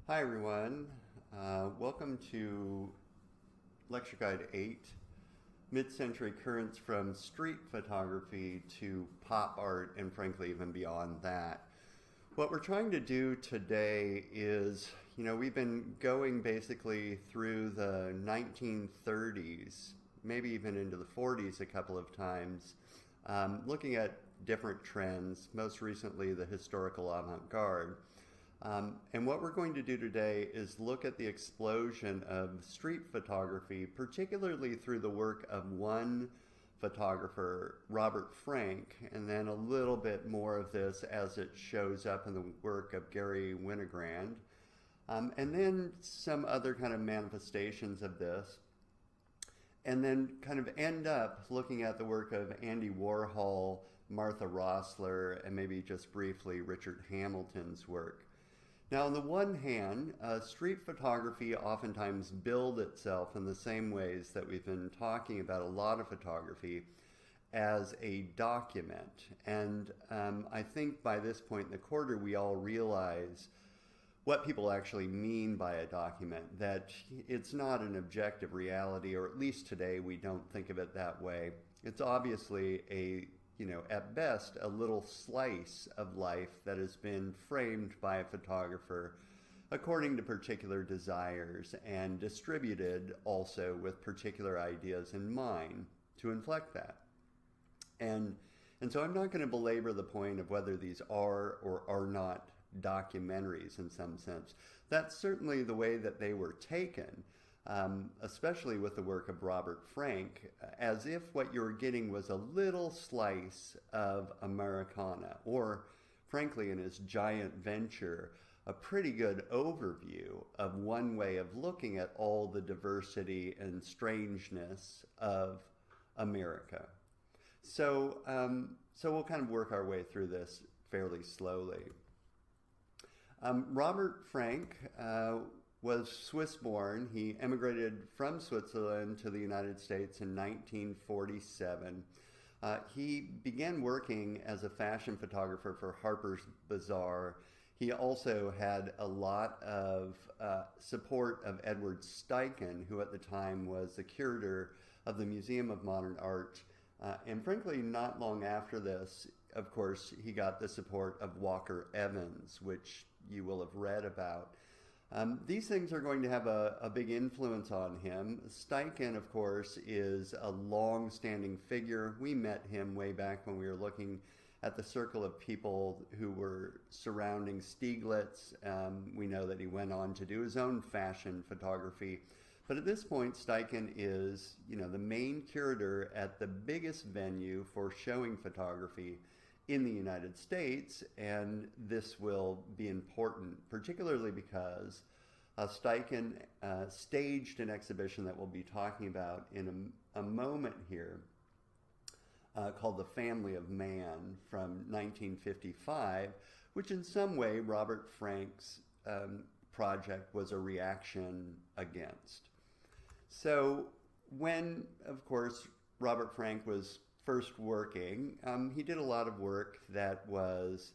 Hi everyone, welcome to Lecture Guide 8, Mid-Century Currents from Street Photography to Pop Art and frankly even beyond that. What we're trying to do today is, we've been going basically through the 1930s, maybe even into the 40s a couple of times, looking at different trends, most recently the historical avant-garde. And what we're going to do today is look at the explosion of street photography, particularly through the work of one photographer, Robert Frank, and then a little bit more of this as it shows up in the work of Gary Winogrand, and then some other kind of manifestations of this, and then kind of end up looking at the work of Andy Warhol, Martha Rosler, and maybe just briefly Richard Hamilton's work. Now, on the one hand, street photography oftentimes builds itself in the same ways that we've been talking about a lot of photography as a document. And I think by this point in the quarter, we all realize what people actually mean by a document, that it's not an objective reality, or at least today we don't think of it that way. It's obviously at best, a little slice of life that has been framed by a photographer according to particular desires and distributed also with particular ideas in mind to inflect that. And so I'm not going to belabor the point of whether these are or are not documentaries in some sense. That's certainly the way that they were taken. Especially with the work of Robert Frank, as if what you were getting was a little slice of Americana, or frankly in his giant venture, a pretty good overview of one way of looking at all the diversity and strangeness of America. So we'll kind of work our way through this fairly slowly. Robert Frank was Swiss-born. He emigrated from Switzerland to the United States in 1947. He began working as a fashion photographer for Harper's Bazaar. He also had a lot of support of Edward Steichen, who at the time was the curator of the Museum of Modern Art. And frankly, not long after this, of course, he got the support of Walker Evans, which you will have read about. These things are going to have a big influence on him. Steichen, of course, is a long-standing figure. We met him way back when we were looking at the circle of people who were surrounding Stieglitz. We know that he went on to do his own fashion photography. But at this point, Steichen is, the main curator at the biggest venue for showing photography in the United States, and this will be important, particularly because Steichen staged an exhibition that we'll be talking about in a moment here called The Family of Man from 1955, which in some way Robert Frank's project was a reaction against. So when, of course, Robert Frank was first working, he did a lot of work that was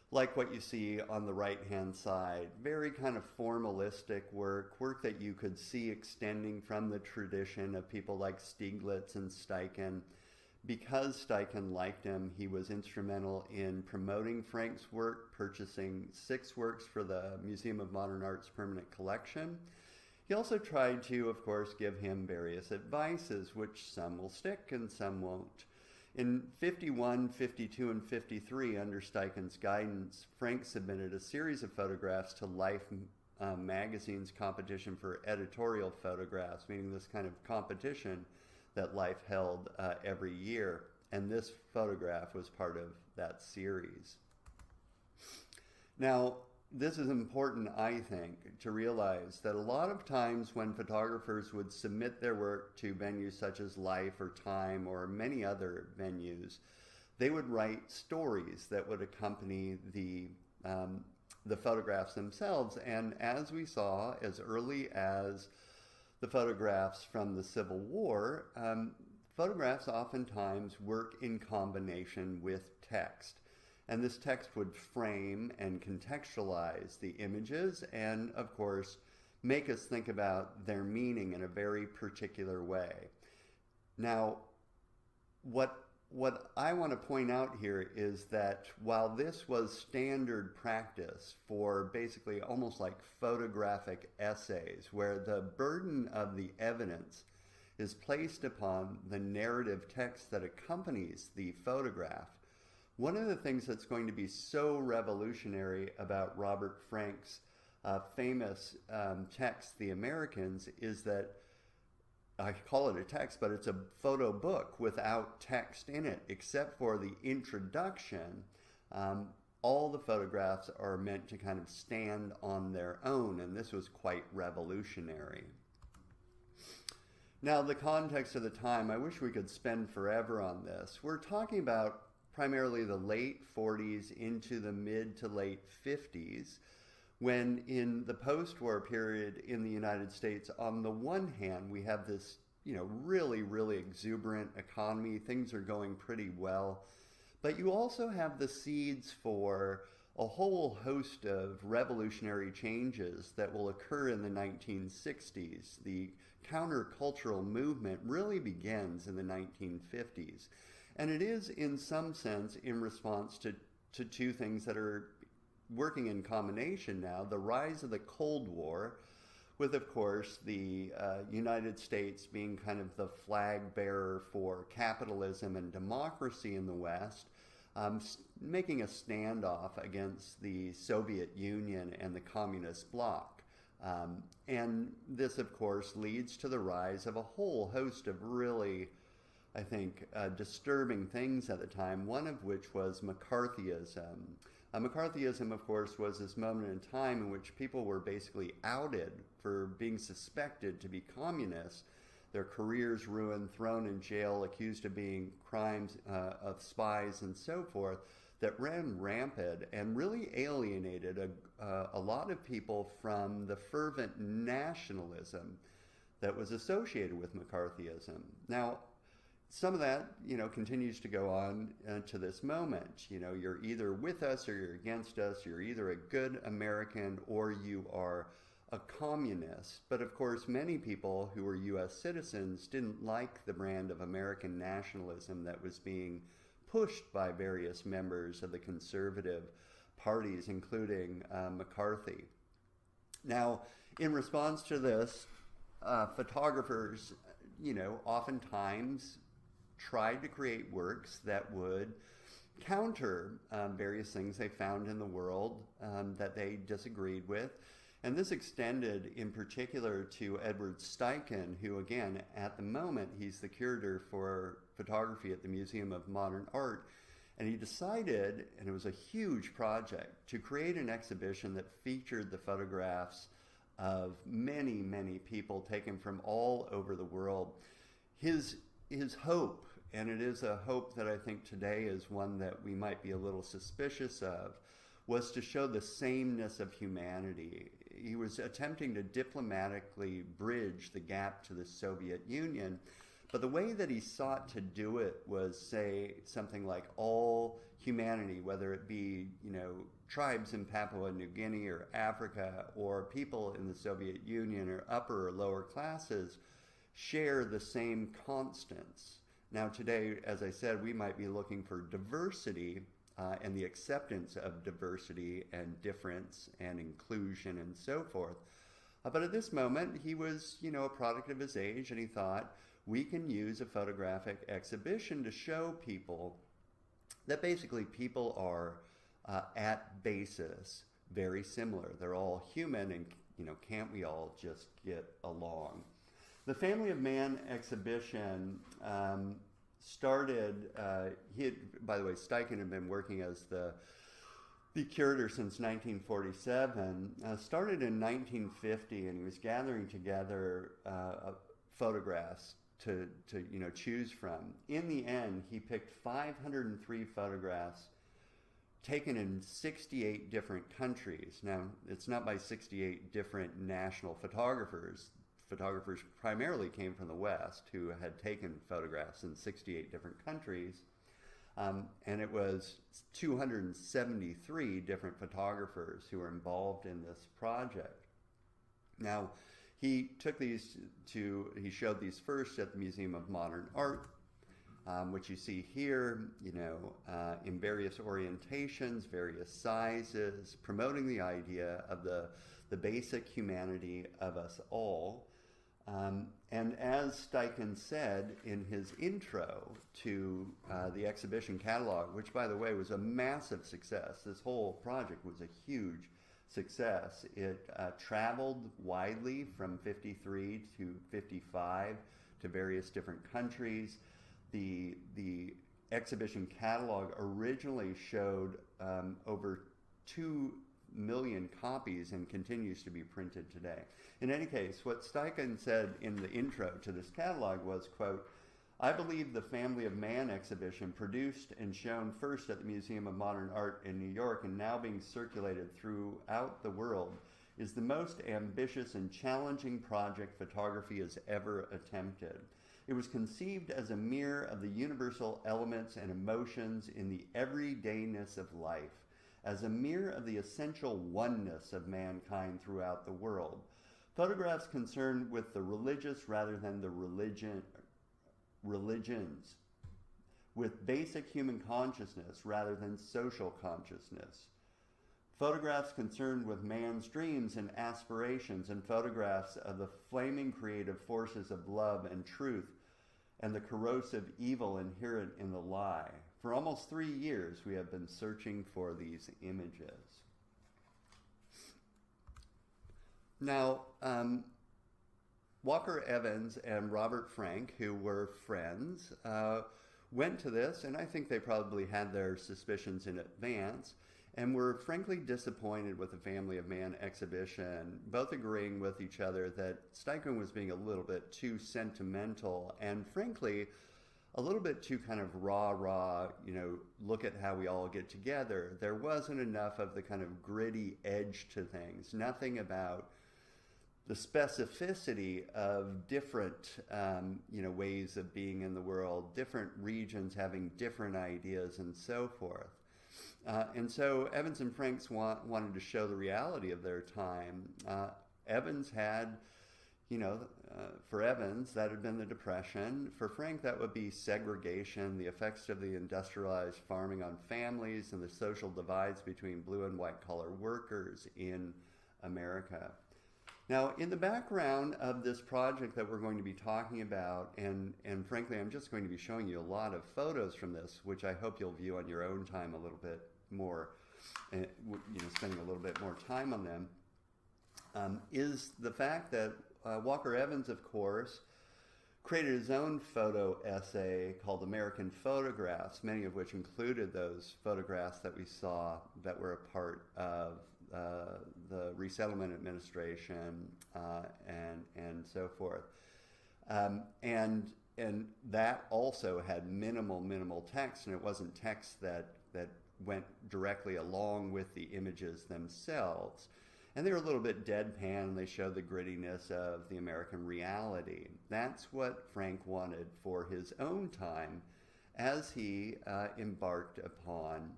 like what you see on the right-hand side, very kind of formalistic work that you could see extending from the tradition of people like Stieglitz and Steichen. Because Steichen liked him, he was instrumental in promoting Frank's work, purchasing 6 works for the Museum of Modern Art's permanent collection. He also tried to, of course, give him various advices, which some will stick and some won't. In 51, 52, and 53, under Steichen's guidance, Frank submitted a series of photographs to Life magazine's competition for editorial photographs, meaning this kind of competition that Life held every year. And this photograph was part of that series. Now, this is important, I think, to realize that a lot of times when photographers would submit their work to venues such as Life or Time or many other venues, they would write stories that would accompany the photographs themselves. And as we saw, as early as the photographs from the Civil War, photographs oftentimes work in combination with text. And this text would frame and contextualize the images and, of course, make us think about their meaning in a very particular way. Now, what I want to point out here is that while this was standard practice for basically almost like photographic essays, where the burden of the evidence is placed upon the narrative text that accompanies the photograph, one of the things that's going to be so revolutionary about Robert Frank's famous text, The Americans, is that I call it a text, but it's a photo book without text in it, except for the introduction. All the photographs are meant to kind of stand on their own, and this was quite revolutionary. Now, the context of the time, I wish we could spend forever on this. We're talking about primarily the late 40s into the mid to late 50s, when in the post-war period in the United States, on the one hand, we have this, really, really exuberant economy. Things are going pretty well. But you also have the seeds for a whole host of revolutionary changes that will occur in the 1960s. The countercultural movement really begins in the 1950s. And it is, in some sense, in response to two things that are working in combination now: the rise of the Cold War, with, of course, the United States being kind of the flag bearer for capitalism and democracy in the West, making a standoff against the Soviet Union and the communist bloc. And this, of course, leads to the rise of a whole host of really, I think, disturbing things at the time, one of which was McCarthyism. McCarthyism, of course, was this moment in time in which people were basically outed for being suspected to be communists, their careers ruined, thrown in jail, accused of being crimes of spies and so forth, that ran rampant and really alienated a lot of people from the fervent nationalism that was associated with McCarthyism. Now, some of that, continues to go on to this moment. You're either with us or you're against us. You're either a good American or you are a communist. But of course, many people who were U.S. citizens didn't like the brand of American nationalism that was being pushed by various members of the conservative parties, including McCarthy. Now, in response to this, photographers, oftentimes tried to create works that would counter various things they found in the world that they disagreed with. And this extended in particular to Edward Steichen, who, again, at the moment, he's the curator for photography at the Museum of Modern Art. And he decided, and it was a huge project, to create an exhibition that featured the photographs of many, many people taken from all over the world. His hope, and it is a hope that I think today is one that we might be a little suspicious of, was to show the sameness of humanity. He was attempting to diplomatically bridge the gap to the Soviet Union, but the way that he sought to do it was say something like all humanity, whether it be, tribes in Papua New Guinea or Africa or people in the Soviet Union or upper or lower classes, share the same constants. Now today, as I said, we might be looking for diversity and the acceptance of diversity and difference and inclusion and so forth. But at this moment, he was, a product of his age, and he thought, we can use a photographic exhibition to show people that basically people are, at basis, very similar. They're all human, and, can't we all just get along? The Family of Man exhibition started, by the way, Steichen had been working as the curator since 1947, started in 1950, and he was gathering together photographs to choose from. In the end, he picked 503 photographs taken in 68 different countries. Now, it's not by 68 different national photographers. Photographers primarily came from the West who had taken photographs in 68 different countries. And it was 273 different photographers who were involved in this project. Now, he showed these first at the Museum of Modern Art, which you see here, in various orientations, various sizes, promoting the idea of the basic humanity of us all. And as Steichen said in his intro to the exhibition catalog, which, by the way, was a massive success, this whole project was a huge success. It traveled widely from 53 to 55 to various different countries. The exhibition catalog originally showed over 2 million copies and continues to be printed today. In any case, what Steichen said in the intro to this catalog was, quote, "I believe the Family of Man exhibition, produced and shown first at the Museum of Modern Art in New York and now being circulated throughout the world, is the most ambitious and challenging project photography has ever attempted. It was conceived as a mirror of the universal elements and emotions in the everydayness of life, as a mirror of the essential oneness of mankind throughout the world. Photographs concerned with the religious rather than the religions, with basic human consciousness rather than social consciousness. Photographs concerned with man's dreams and aspirations, and photographs of the flaming creative forces of love and truth and the corrosive evil inherent in the lie. For almost 3 years, we have been searching for these images." Now, Walker Evans and Robert Frank, who were friends, went to this, and I think they probably had their suspicions in advance, and were frankly disappointed with the Family of Man exhibition, both agreeing with each other that Steichen was being a little bit too sentimental and frankly a little bit too kind of raw, look at how we all get together. There wasn't enough of the kind of gritty edge to things, nothing about the specificity of different ways of being in the world, different regions having different ideas and so forth. And so Evans and Franks wanted to show the reality of their time. Evans had, for Evans, that had been the Depression. For Frank, that would be segregation, the effects of the industrialized farming on families, and the social divides between blue and white collar workers in America. Now, in the background of this project that we're going to be talking about, and frankly, I'm just going to be showing you a lot of photos from this, which I hope you'll view on your own time a little bit more, spending a little bit more time on them, is the fact that Walker Evans, of course, created his own photo essay called American Photographs, many of which included those photographs that we saw that were a part of the Resettlement Administration and so forth. And that also had minimal text, and it wasn't text that went directly along with the images themselves. And they were a little bit deadpan, and they showed the grittiness of the American reality. That's what Frank wanted for his own time as he embarked upon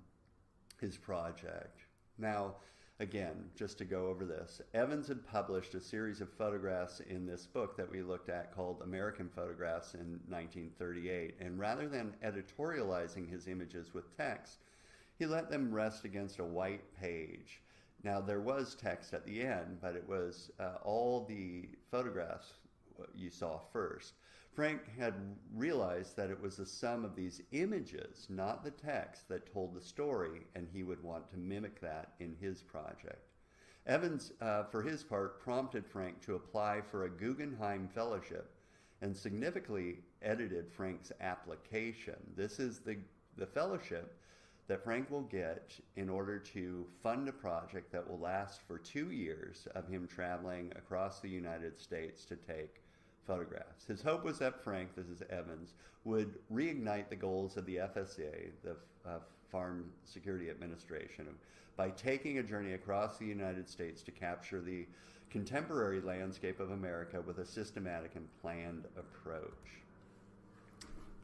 his project. Now, again, just to go over this, Evans had published a series of photographs in this book that we looked at called American Photographs in 1938. And rather than editorializing his images with text, he let them rest against a white page. Now, there was text at the end, but it was all the photographs you saw first. Frank had realized that it was the sum of these images, not the text, that told the story, and he would want to mimic that in his project. Evans, for his part, prompted Frank to apply for a Guggenheim Fellowship and significantly edited Frank's application. This is the fellowship that Frank will get in order to fund a project that will last for 2 years of him traveling across the United States to take photographs. His hope was that Frank, this is Evans, would reignite the goals of the FSA, the Farm Security Administration, by taking a journey across the United States to capture the contemporary landscape of America with a systematic and planned approach.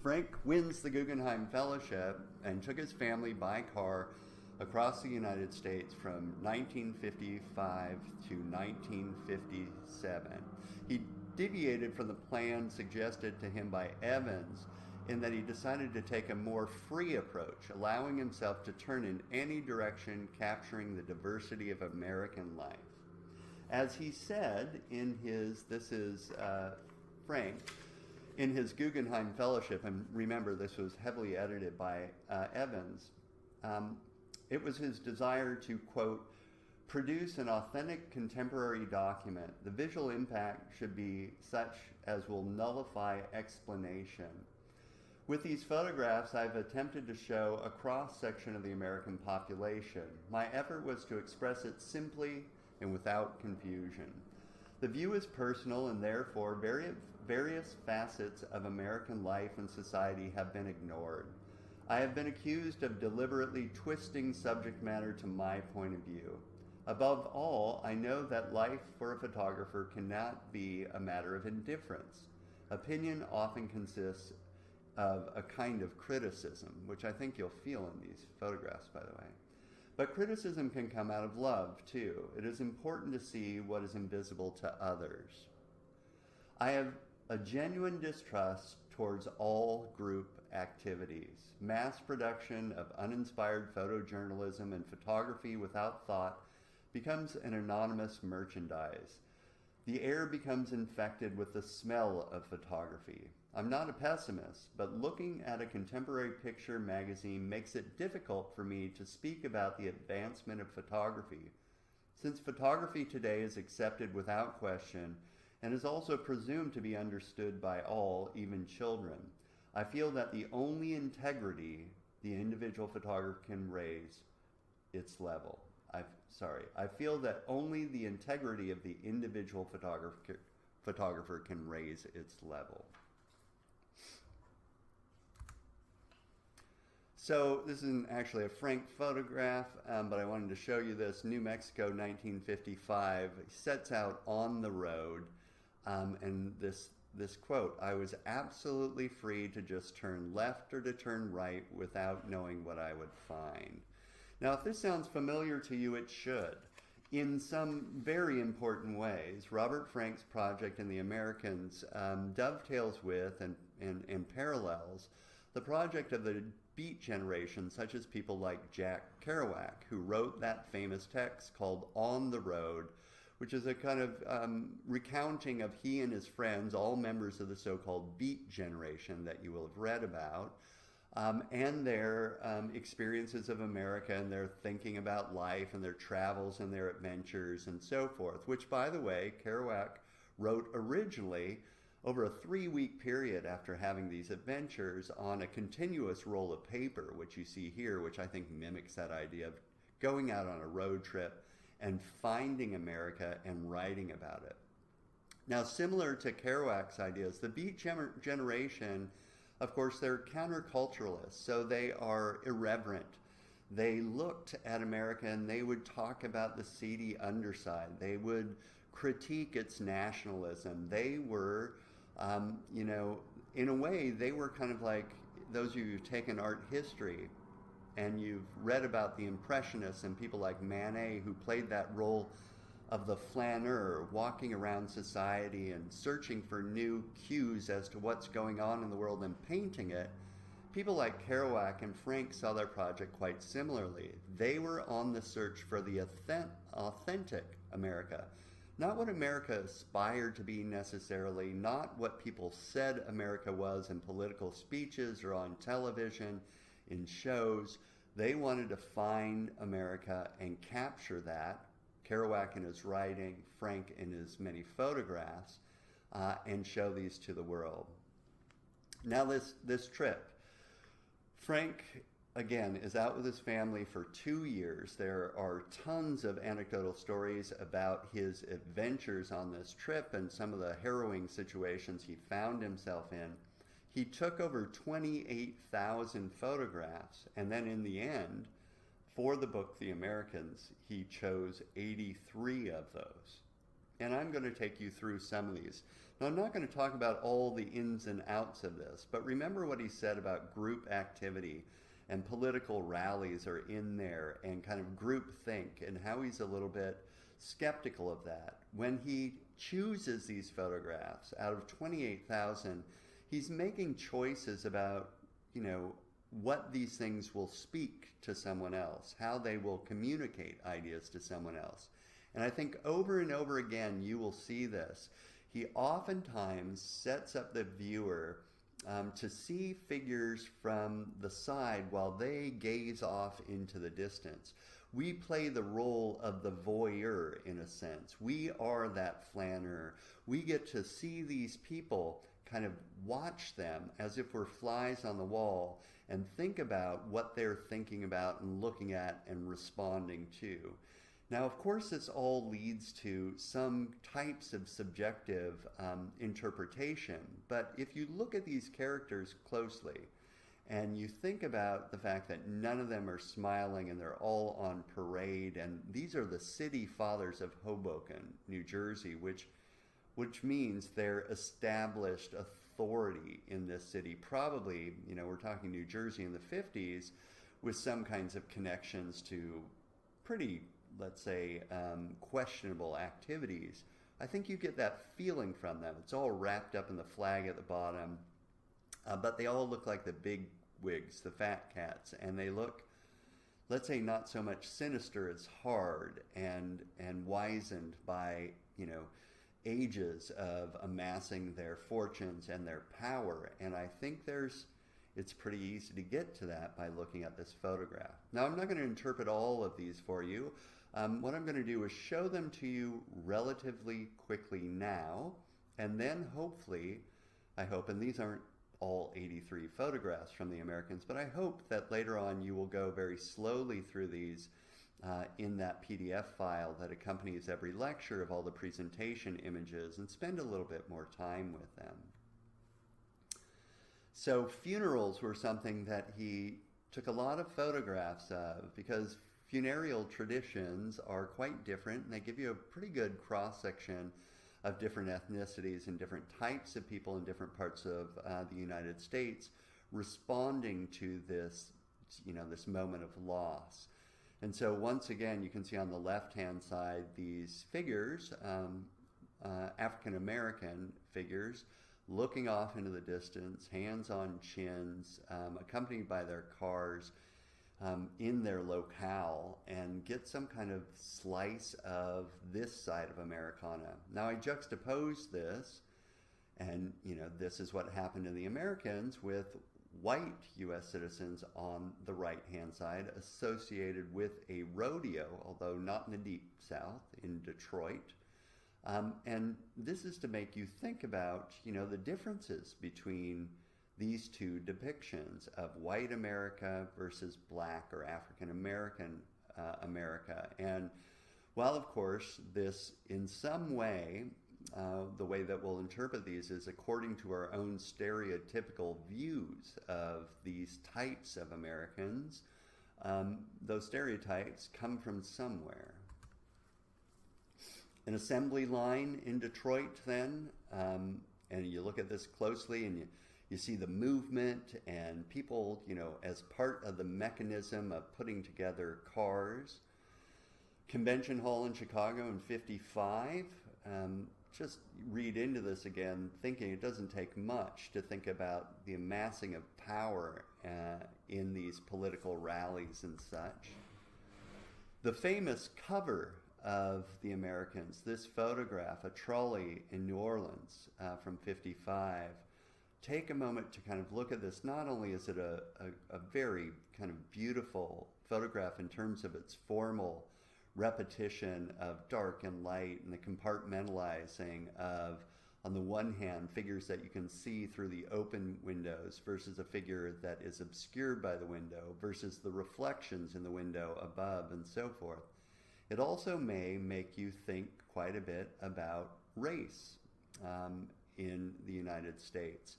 Frank wins the Guggenheim Fellowship and took his family by car across the United States from 1955 to 1957. He deviated from the plan suggested to him by Evans in that he decided to take a more free approach, allowing himself to turn in any direction, capturing the diversity of American life. As he said in his, Frank, in his Guggenheim Fellowship, and remember this was heavily edited by Evans, it was his desire to, quote, produce an authentic contemporary document. The visual impact should be such as will nullify explanation. With these photographs, I've attempted to show a cross-section of the American population. My effort was to express it simply and without confusion. The view is personal, and therefore various facets of American life and society have been ignored. I have been accused of deliberately twisting subject matter to my point of view. Above all, I know that life for a photographer cannot be a matter of indifference. Opinion often consists of a kind of criticism, which I think you'll feel in these photographs, by the way. But criticism can come out of love, too. It is important to see what is invisible to others. I have a genuine distrust towards all group activities. Mass production of uninspired photojournalism and photography without thought becomes an anonymous merchandise. The air becomes infected with the smell of photography. I'm not a pessimist, but looking at a contemporary picture magazine makes it difficult for me to speak about the advancement of photography, since photography today is accepted without question and is also presumed to be understood by all, even children. I feel that the only integrity the individual photographer can raise its level. I feel that only the integrity of the individual photographer can raise its level. So this isn't actually a Frank photograph, but I wanted to show you this. New Mexico, 1955. He sets out on the road, and this quote, "I was absolutely free to just turn left or to turn right without knowing what I would find." Now, if this sounds familiar to you, it should. In some very important ways, Robert Frank's project in the Americans dovetails with and parallels the project of the Beat generation, such as people like Jack Kerouac, who wrote that famous text called On the Road, which is a kind of recounting of he and his friends, all members of the so-called Beat generation that you will have read about, and their experiences of America and their thinking about life and their travels and their adventures and so forth, which, by the way, Kerouac wrote originally over a 3-week period after having these adventures on a continuous roll of paper, which you see here, which I think mimics that idea of going out on a road trip and finding America and writing about it. Now, similar to Kerouac's ideas, the Beat generation, of course, they're counterculturalists, so they are irreverent. They looked at America and they would talk about the seedy underside. They would critique its nationalism. They were, in a way, they were kind of like those of you who've taken art history and you've read about the Impressionists and people like Manet, who played that role of the flaneur, walking around society and searching for new cues as to what's going on in the world and painting it. People like Kerouac and Frank saw their project quite similarly. They were on the search for the authentic America. Not what America aspired to be necessarily, not what people said America was in political speeches or on television, in shows. They wanted to find America and capture that, Kerouac in his writing, Frank in his many photographs, and show these to the world. Now this trip, Frank, again, is out with his family for 2 years. There are tons of anecdotal stories about his adventures on this trip and some of the harrowing situations he found himself in. He took over 28,000 photographs, and then in the end, for the book The Americans, he chose 83 of those. And I'm going to take you through some of these. Now, I'm not going to talk about all the ins and outs of this, but remember what he said about group activity and political rallies are in there and kind of group think, and how he's a little bit skeptical of that. When he chooses these photographs out of 28,000, he's making choices about, what these things will speak to someone else, how they will communicate ideas to someone else. And I think over and over again, you will see this. He oftentimes sets up the viewer to see figures from the side while they gaze off into the distance. We play the role of the voyeur in a sense. We are that flaneur. We get to see these people, kind of watch them as if we're flies on the wall, and think about what they're thinking about and looking at and responding to. Now, of course, this all leads to some types of subjective interpretation, but if you look at these characters closely and you think about the fact that none of them are smiling and they're all on parade, and these are the city fathers of Hoboken, New Jersey, which means they're established authority in this city. Probably, we're talking New Jersey in the 50s with some kinds of connections to pretty, let's say, questionable activities. I think you get that feeling from them. It's all wrapped up in the flag at the bottom, but they all look like the big wigs, the fat cats, and they look, let's say, not so much sinister as hard and wizened by, ages of amassing their fortunes and their power. And I think it's pretty easy to get to that by looking at this photograph. Now, I'm not going to interpret all of these for you. What I'm going to do is show them to you relatively quickly now, and then hopefully, I hope, and these aren't all 83 photographs from the Americans, but I hope that later on you will go very slowly through these in that PDF file that accompanies every lecture of all the presentation images, and spend a little bit more time with them. So funerals were something that he took a lot of photographs of, because funereal traditions are quite different, and they give you a pretty good cross-section of different ethnicities and different types of people in different parts of the United States responding to this, this moment of loss. And so once again, you can see on the left-hand side these figures, African-American figures, looking off into the distance, hands on chins, accompanied by their cars in their locale, and get some kind of slice of this side of Americana. Now, I juxtapose this, and this is what happened to the Americans, with white U.S. citizens on the right-hand side associated with a rodeo, although not in the Deep South, in Detroit. And this is to make you think about, the differences between these two depictions of white America versus black or African American America. And while, of course, this in some way, the way that we'll interpret these is according to our own stereotypical views of these types of Americans, those stereotypes come from somewhere. An assembly line in Detroit then, and you look at this closely and you see the movement and people, as part of the mechanism of putting together cars. Convention Hall in Chicago in 55. Just read into this again, thinking it doesn't take much to think about the amassing of power in these political rallies and such. The famous cover of the Americans, this photograph, a trolley in New Orleans from 55. Take a moment to kind of look at this. Not only is it a very kind of beautiful photograph in terms of its formal repetition of dark and light and the compartmentalizing of, on the one hand, figures that you can see through the open windows versus a figure that is obscured by the window versus the reflections in the window above and so forth. It also may make you think quite a bit about race in the United States.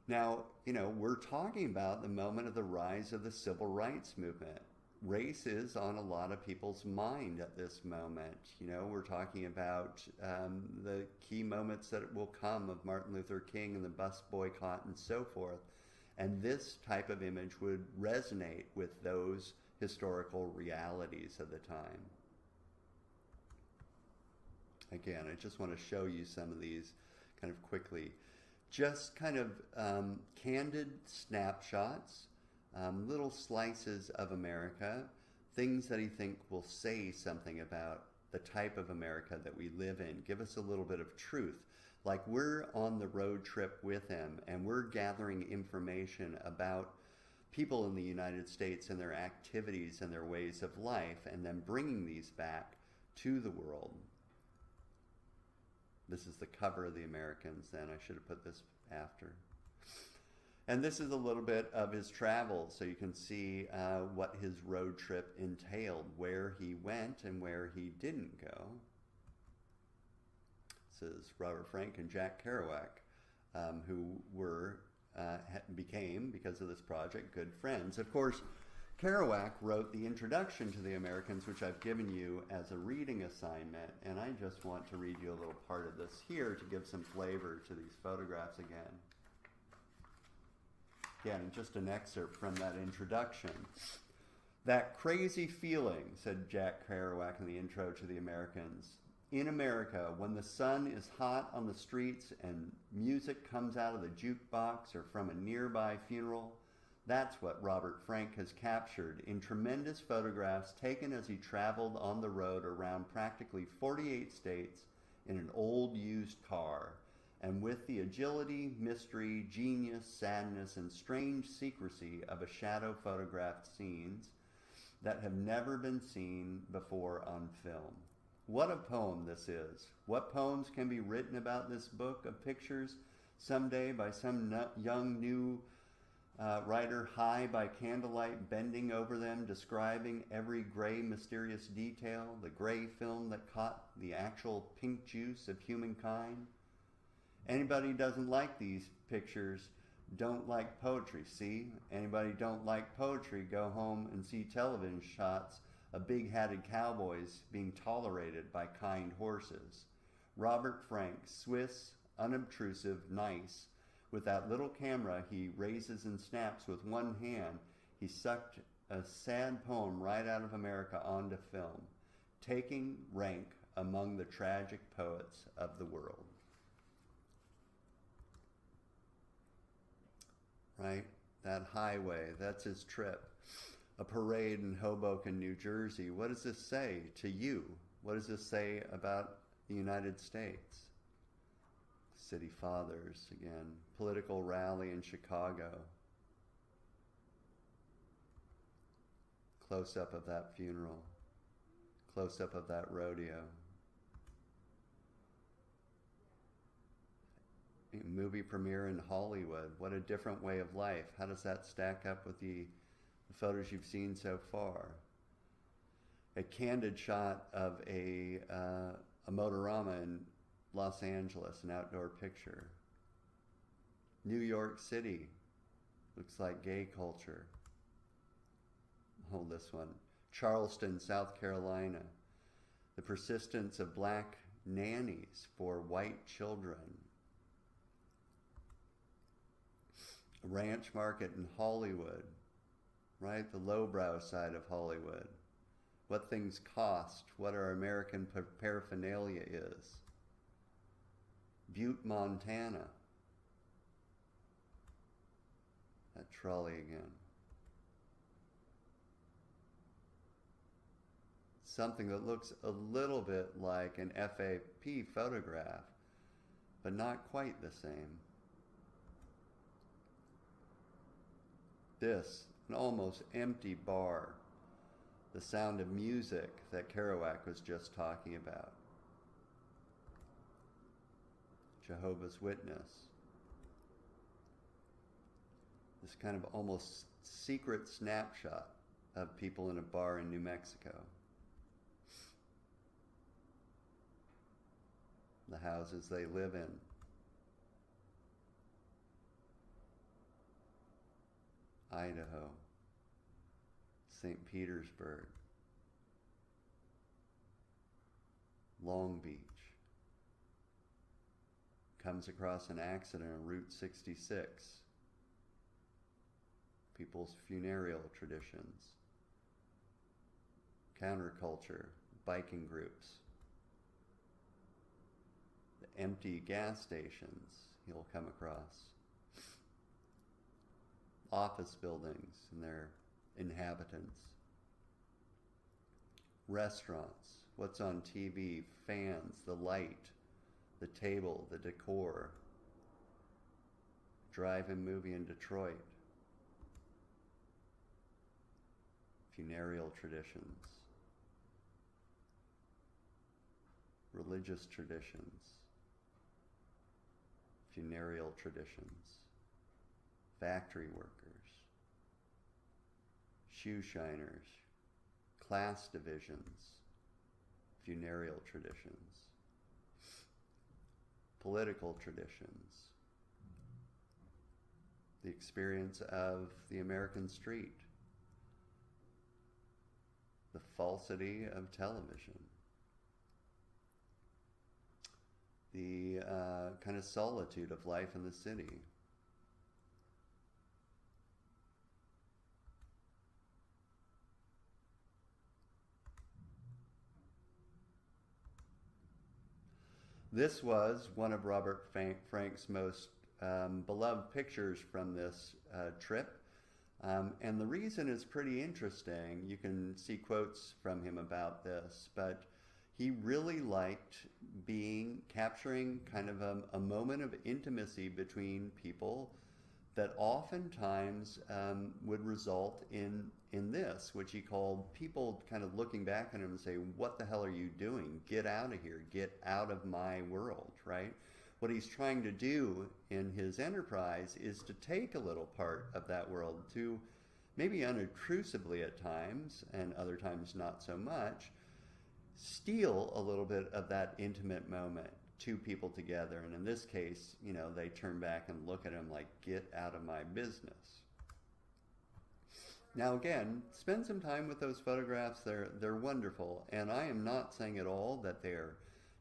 Now, we're talking about the moment of the rise of the civil rights movement. race is on a lot of people's mind at this moment. You know, we're talking about the key moments that will come of Martin Luther King and the bus boycott and so forth. And this type of image would resonate with those historical realities of the time. Again, I just want to show you some of these kind of quickly. Just kind of candid snapshots, little slices of America, things that he think will say something about the type of America that we live in, give us a little bit of truth. Like we're on the road trip with him and we're gathering information about people in the United States and their activities and their ways of life, and then bringing these back to the world. This is the cover of the Americans then. I should have put this after. And this is a little bit of his travels, so you can see what his road trip entailed, where he went and where he didn't go. This is Robert Frank and Jack Kerouac, who became, because of this project, good friends. Of course, Kerouac wrote the introduction to the Americans, which I've given you as a reading assignment, and I just want to read you a little part of this here to give some flavor to these photographs again. Again, just an excerpt from that introduction. That crazy feeling, said Jack Kerouac in the intro to the Americans. In America, when the sun is hot on the streets and music comes out of the jukebox or from a nearby funeral, that's what Robert Frank has captured in tremendous photographs taken as he traveled on the road around practically 48 states in an old used car, and with the agility, mystery, genius, sadness, and strange secrecy of a shadow photographed scenes that have never been seen before on film. What a poem this is. What poems can be written about this book of pictures someday by some young new writer high by candlelight, bending over them, describing every gray mysterious detail, the gray film that caught the actual pink juice of humankind? Anybody who doesn't like these pictures don't like poetry, see? Anybody don't like poetry, go home and see television shots of big-hatted cowboys being tolerated by kind horses. Robert Frank, Swiss, unobtrusive, nice. With that little camera he raises and snaps with one hand, he sucked a sad poem right out of America onto film, taking rank among the tragic poets of the world. Right? That highway, that's his trip. A parade in Hoboken, New Jersey. What does this say to you? What does this say about the United States? City Fathers, again. Political rally in Chicago. Close-up of that funeral. Close-up of that rodeo. Movie premiere in Hollywood. What a different way of life. How does that stack up with the photos you've seen so far? A candid shot of a motorama in Los Angeles, an outdoor picture. New York City, looks like gay culture. Hold this one. Charleston, South Carolina, the persistence of black nannies for white children. A ranch market in Hollywood, right? The lowbrow side of Hollywood. What things cost, what our American paraphernalia is. Butte, Montana. That trolley again. Something that looks a little bit like an FAP photograph, but not quite the same. This, an almost empty bar. The sound of music that Kerouac was just talking about. Jehovah's Witness. This kind of almost secret snapshot of people in a bar in New Mexico. The houses they live in. Idaho. St. Petersburg, Long Beach, comes across an accident on Route 66, people's funereal traditions, counterculture, biking groups, the empty gas stations you'll come across, office buildings and their inhabitants, restaurants, what's on TV, fans, the light, the table, the decor, drive-in movie in Detroit, funereal traditions, religious traditions, funereal traditions, factory workers, shoe shiners, class divisions, funereal traditions, political traditions, the experience of the American street, the falsity of television, the kind of solitude of life in the city. This was one of Robert Frank's most beloved pictures from this trip. And the reason is pretty interesting. You can see quotes from him about this, but he really liked capturing kind of a moment of intimacy between people that oftentimes would result in this, which he called people kind of looking back at him and say, what the hell are you doing? Get out of here. Get out of my world, right? What he's trying to do in his enterprise is to take a little part of that world, to maybe unobtrusively at times, and other times not so much, steal a little bit of that intimate moment, two people together. And in this case, you know, they turn back and look at him like, get out of my business. Now again, spend some time with those photographs. They're wonderful. And I am not saying at all that they're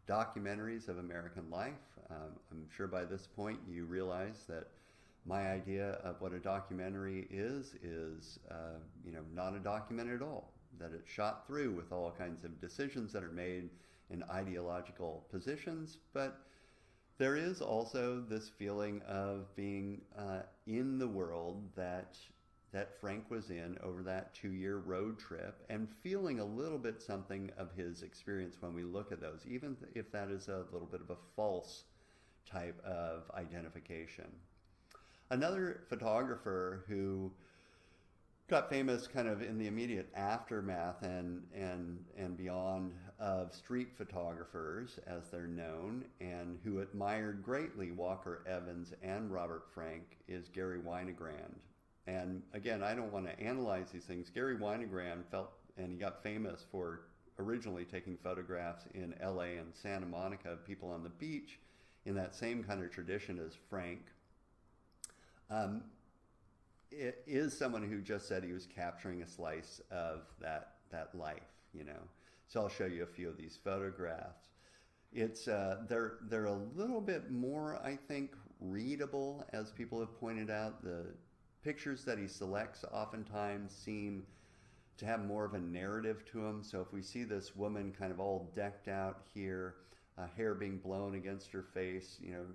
documentaries of American life. I'm sure by this point you realize that my idea of what a documentary is you know, not a document at all. That it's shot through with all kinds of decisions that are made in ideological positions, but there is also this feeling of being in the world that Frank was in over that 2-year road trip, and feeling a little bit something of his experience when we look at those, even if that is a little bit of a false type of identification. Another photographer who got famous kind of in the immediate aftermath and beyond of street photographers, as they're known, and who admired greatly Walker Evans and Robert Frank, is Gary Winogrand. And again, I don't want to analyze these things. Gary Winogrand he got famous for originally taking photographs in LA and Santa Monica of people on the beach, in that same kind of tradition as Frank. It is someone who just said he was capturing a slice of that life, you know. So I'll show you a few of these photographs. It's they're a little bit more, I think, readable, as people have pointed out. The pictures that he selects oftentimes seem to have more of a narrative to them. So if we see this woman kind of all decked out here, hair being blown against her face, you know,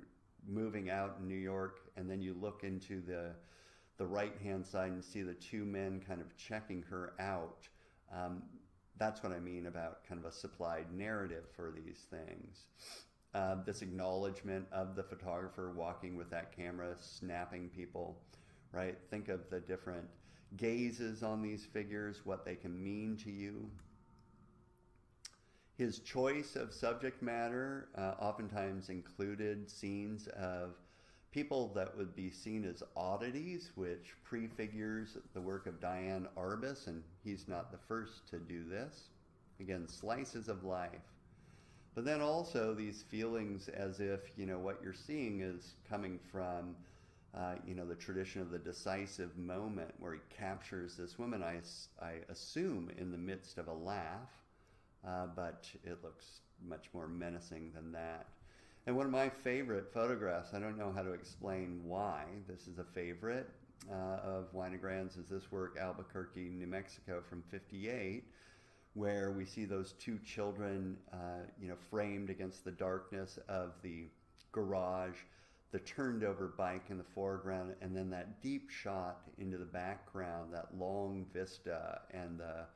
moving out in New York, and then you look into the right-hand side and see the two men kind of checking her out. That's what I mean about kind of a supplied narrative for these things. This acknowledgement of the photographer walking with that camera, snapping people, right? Think of the different gazes on these figures, what they can mean to you. His choice of subject matter oftentimes included scenes of people that would be seen as oddities, which prefigures the work of Diane Arbus, and he's not the first to do this. Again, slices of life. But then also these feelings as if, you know, what you're seeing is coming from the tradition of the decisive moment where he captures this woman, I assume, in the midst of a laugh, but it looks much more menacing than that. And one of my favorite photographs, I don't know how to explain why this is a favorite of Winogrand's, is this work, Albuquerque, New Mexico, from '58, where we see those two children, framed against the darkness of the garage, the turned over bike in the foreground, and then that deep shot into the background, that long vista, and the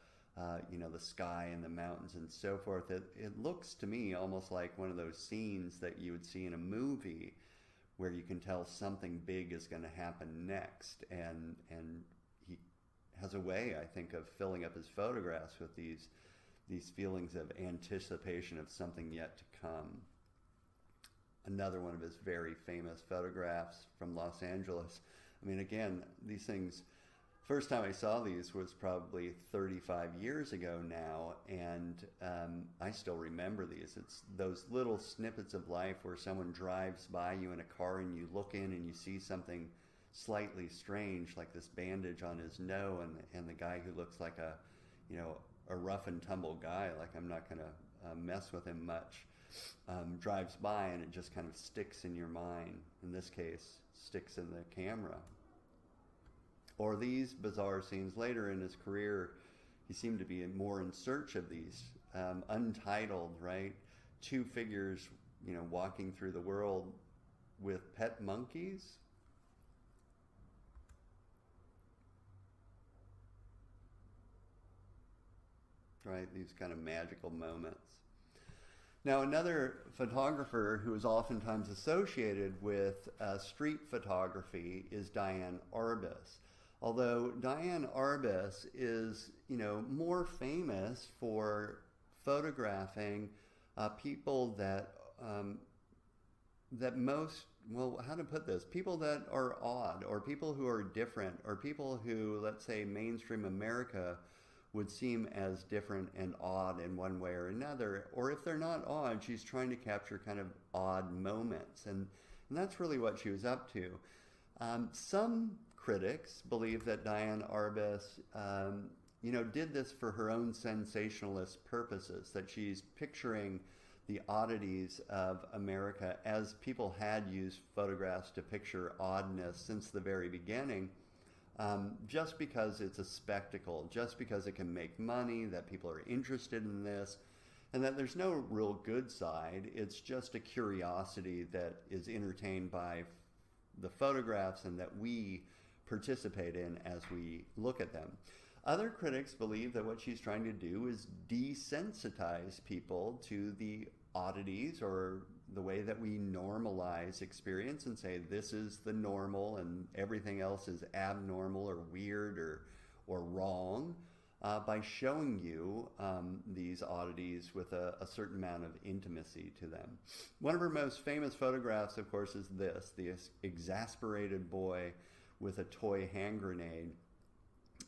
sky and the mountains and so forth. It looks to me almost like one of those scenes that you would see in a movie where you can tell something big is going to happen next, and he has a way, I think, of filling up his photographs with these feelings of anticipation of something yet to come. Another one of his very famous photographs from Los Angeles. I mean, again, these things, first time I saw these was probably 35 years ago now, and I still remember these. It's those little snippets of life where someone drives by you in a car and you look in and you see something slightly strange, like this bandage on his nose, and the guy who looks like a rough and tumble guy, like I'm not going to mess with him much, drives by, and it just kind of sticks in your mind. In this case, sticks in the camera. Or these bizarre scenes later in his career, he seemed to be more in search of these. Untitled, right? Two figures, walking through the world with pet monkeys. Right? These kind of magical moments. Now, another photographer who is oftentimes associated with street photography is Diane Arbus. Although Diane Arbus is, more famous for photographing people that how to put this? People that are odd, or people who are different, or people who, let's say, mainstream America would seem as different and odd in one way or another. Or if they're not odd, she's trying to capture kind of odd moments. And that's really what she was up to. Some critics believe that Diane Arbus, did this for her own sensationalist purposes, that she's picturing the oddities of America as people had used photographs to picture oddness since the very beginning. Just because it's a spectacle, just because it can make money, that people are interested in this, and that there's no real good side. It's just a curiosity that is entertained by the photographs and that we participate in as we look at them. Other critics believe that what she's trying to do is desensitize people to the oddities, or the way that we normalize experience and say this is the normal and everything else is abnormal or weird or wrong, by showing you these oddities with a certain amount of intimacy to them. One of her most famous photographs, of course, is this, the exasperated boy with a toy hand grenade.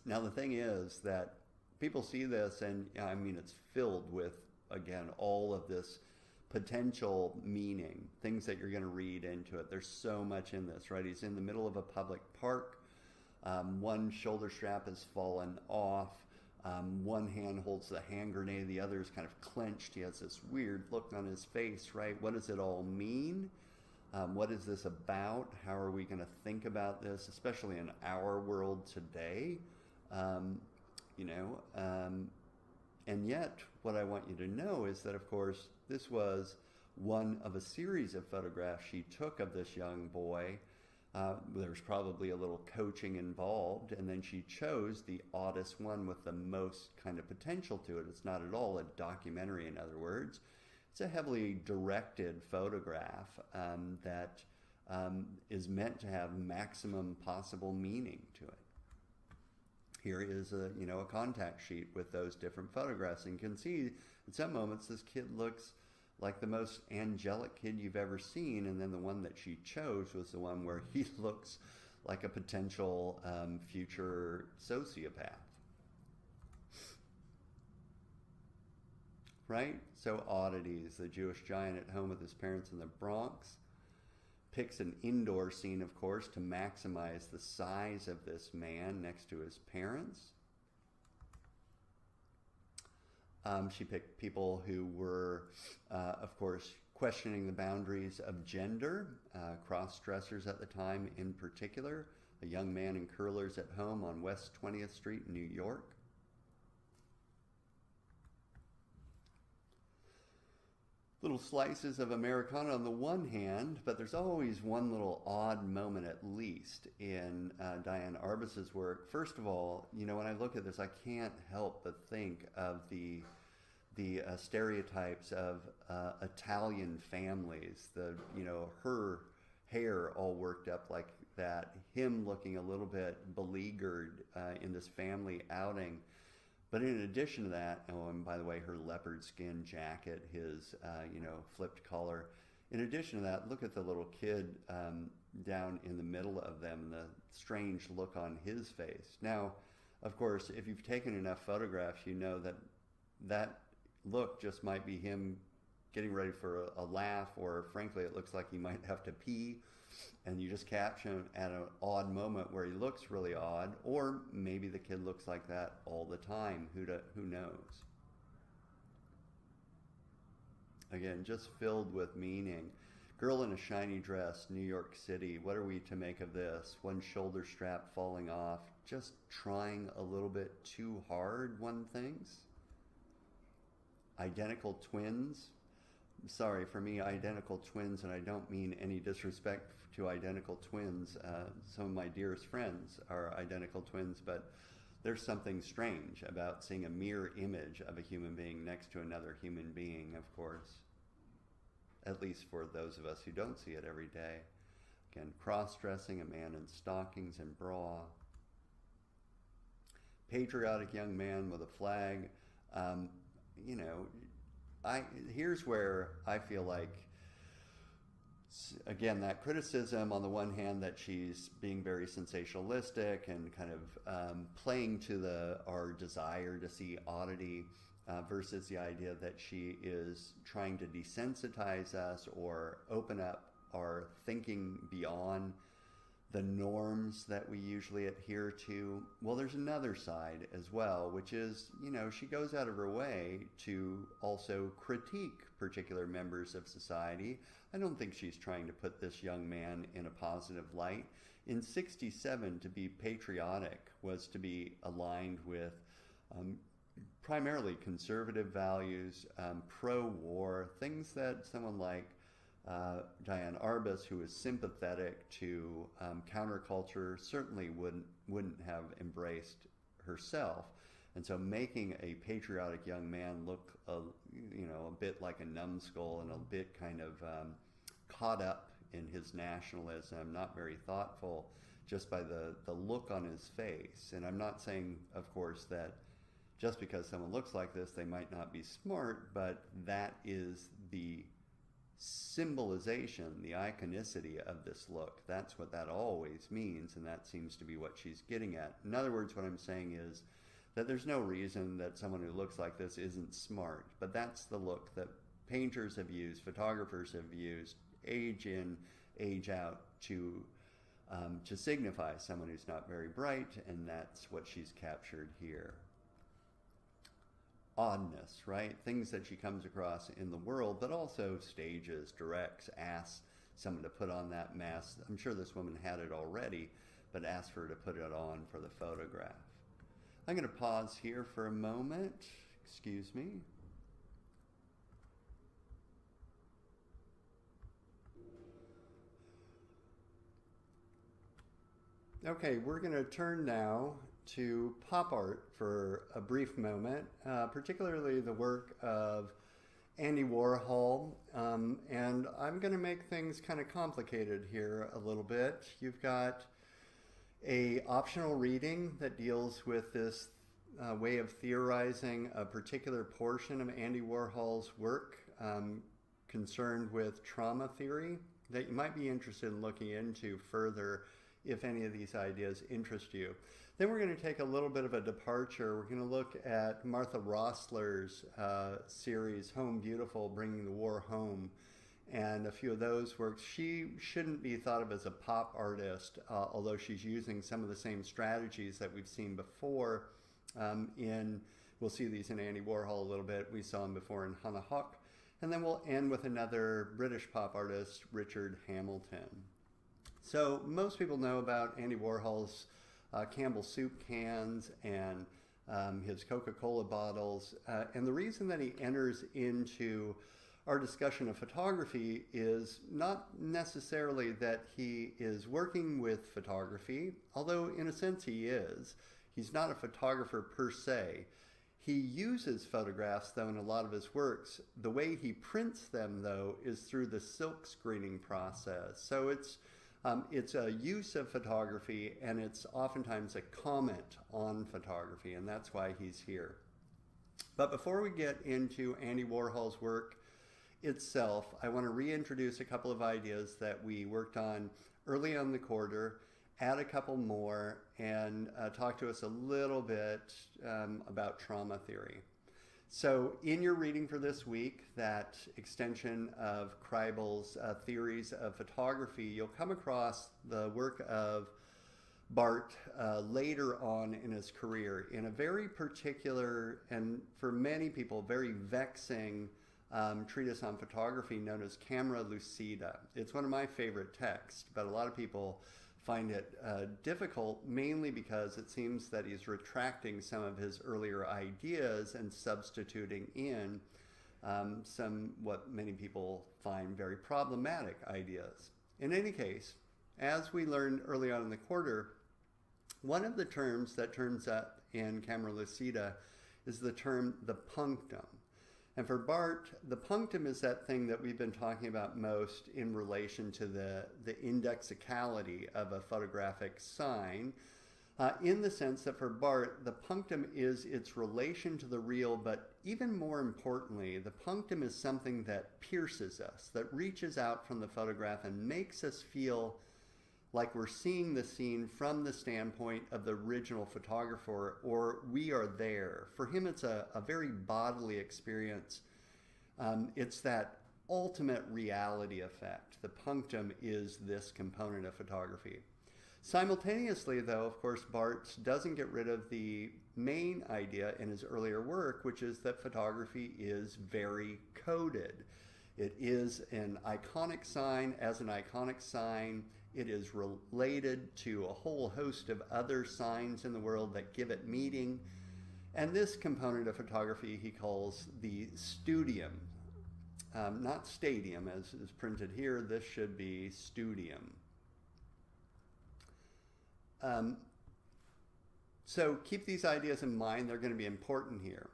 Now, the thing is that people see this, and it's filled with, again, all of this potential meaning, things that you're going to read into it. There's so much in this, right? He's in the middle of a public park. One shoulder strap has fallen off. One hand holds the hand grenade. The other is kind of clenched. He has this weird look on his face, right? What does it all mean? What is this about? How are we going to think about this, especially in our world today? And yet, what I want you to know is that, of course, this was one of a series of photographs she took of this young boy. There was probably a little coaching involved, and then she chose the oddest one with the most kind of potential to it. It's not at all a documentary, in other words. It's a heavily directed photograph that is meant to have maximum possible meaning to it. Here is a contact sheet with those different photographs, and you can see at some moments this kid looks like the most angelic kid you've ever seen, and then the one that she chose was the one where he looks like a potential future sociopath. Right? So oddities, the Jewish giant at home with his parents in the Bronx. picks an indoor scene, of course, to maximize the size of this man next to his parents. She picked people who were, of course, questioning the boundaries of gender, cross-dressers at the time in particular, a young man in curlers at home on West 20th Street in New York. Little slices of Americana on the one hand, but there's always one little odd moment at least in Diane Arbus's work. First of all, you know, when I look at this, I can't help but think of the stereotypes of Italian families. You know, her hair all worked up like that, him looking a little bit beleaguered in this family outing. But in addition to that, oh, and by the way, her leopard skin jacket, his, you know, flipped collar. In addition to that, look at the little kid down in the middle of them, the strange look on his face. Now, of course, if you've taken enough photographs, you know that that look just might be him getting ready for a laugh, or frankly, it looks like he might have to pee, and you just capture him at an odd moment where he looks really odd, or maybe the kid looks like that all the time. Who knows? Again, just filled with meaning. Girl in a shiny dress, New York City. What are we to make of this? One shoulder strap falling off. Just trying a little bit too hard, one thinks. Identical twins. Sorry, for me, identical twins, and I don't mean any disrespect to identical twins. Some of my dearest friends are identical twins, but there's something strange about seeing a mirror image of a human being next to another human being, of course. At least for those of us who don't see it every day. Again, cross-dressing, a man in stockings and bra. Patriotic young man with a flag. You know, here's where I feel like, again, that criticism on the one hand that she's being very sensationalistic and kind of playing to our desire to see oddity versus the idea that she is trying to desensitize us or open up our thinking beyond the norms that we usually adhere to. Well, there's another side as well, which is, you know, she goes out of her way to also critique particular members of society. I don't think she's trying to put this young man in a positive light. In '67, to be patriotic was to be aligned with primarily conservative values, pro-war, things that someone like Diane Arbus, who is sympathetic to counterculture, certainly wouldn't have embraced herself. And so making a patriotic young man look a bit like a numbskull and a bit kind of caught up in his nationalism, not very thoughtful, just by the look on his face. And I'm not saying, of course, that just because someone looks like this, they might not be smart, but that is the symbolization, the iconicity of this look. That's what that always means, and that seems to be what she's getting at. In other words, what I'm saying is that there's no reason that someone who looks like this isn't smart, but that's the look that painters have used, photographers have used, age in, age out, to signify someone who's not very bright, and that's what she's captured here. Oddness, right? Things that she comes across in the world, but also stages, directs, asks someone to put on that mask. I'm sure this woman had it already, but asked her to put it on for the photograph. I'm going to pause here for a moment. Excuse me. Okay, we're going to turn now to pop art for a brief moment, particularly the work of Andy Warhol, and I'm going to make things kind of complicated here a little bit. You've got a optional reading that deals with this way of theorizing a particular portion of Andy Warhol's work concerned with trauma theory that you might be interested in looking into further if any of these ideas interest you. Then we're going to take a little bit of a departure. We're going to look at Martha Rossler's series, Home Beautiful, Bringing the War Home. and a few of those works. She shouldn't be thought of as a pop artist, although she's using some of the same strategies that we've seen before we'll see these in Andy Warhol a little bit. We saw him before in Hannah Hawk. And then we'll end with another British pop artist, Richard Hamilton. So most people know about Andy Warhol's Campbell soup cans and his Coca-Cola bottles. And the reason that he enters into our discussion of photography is not necessarily that he is working with photography, although in a sense he is. He's not a photographer per se. He uses photographs, though, in a lot of his works. The way he prints them, though, is through the silk screening process. So it's a use of photography, and it's oftentimes a comment on photography, and that's why he's here. But before we get into Andy Warhol's work itself, I want to reintroduce a couple of ideas that we worked on early on the quarter, add a couple more, and talk to us a little bit about trauma theory. So in your reading for this week, that extension of Kreibel's theories of photography, you'll come across the work of Bart later on in his career in a very particular, and for many people, very vexing treatise on photography known as Camera Lucida. It's one of my favorite texts, but a lot of people find it difficult, mainly because it seems that he's retracting some of his earlier ideas and substituting in some what many people find very problematic ideas. In any case, as we learned early on in the quarter, one of the terms that turns up in Camera Lucida is the term the punctum. And for Bart, the punctum is that thing that we've been talking about most in relation to the indexicality of a photographic sign, in the sense that for Bart, the punctum is its relation to the real, but even more importantly, the punctum is something that pierces us, that reaches out from the photograph and makes us feel like we're seeing the scene from the standpoint of the original photographer, or we are there. For him, it's a very bodily experience. It's that ultimate reality effect. The punctum is this component of photography. Simultaneously, though, of course, Bart doesn't get rid of the main idea in his earlier work, which is that photography is very coded. It is an iconic sign. As an iconic sign, it is related to a whole host of other signs in the world that give it meaning. And this component of photography he calls the studium. Not stadium, as is printed here. This should be studium. So keep these ideas in mind. They're going to be important here.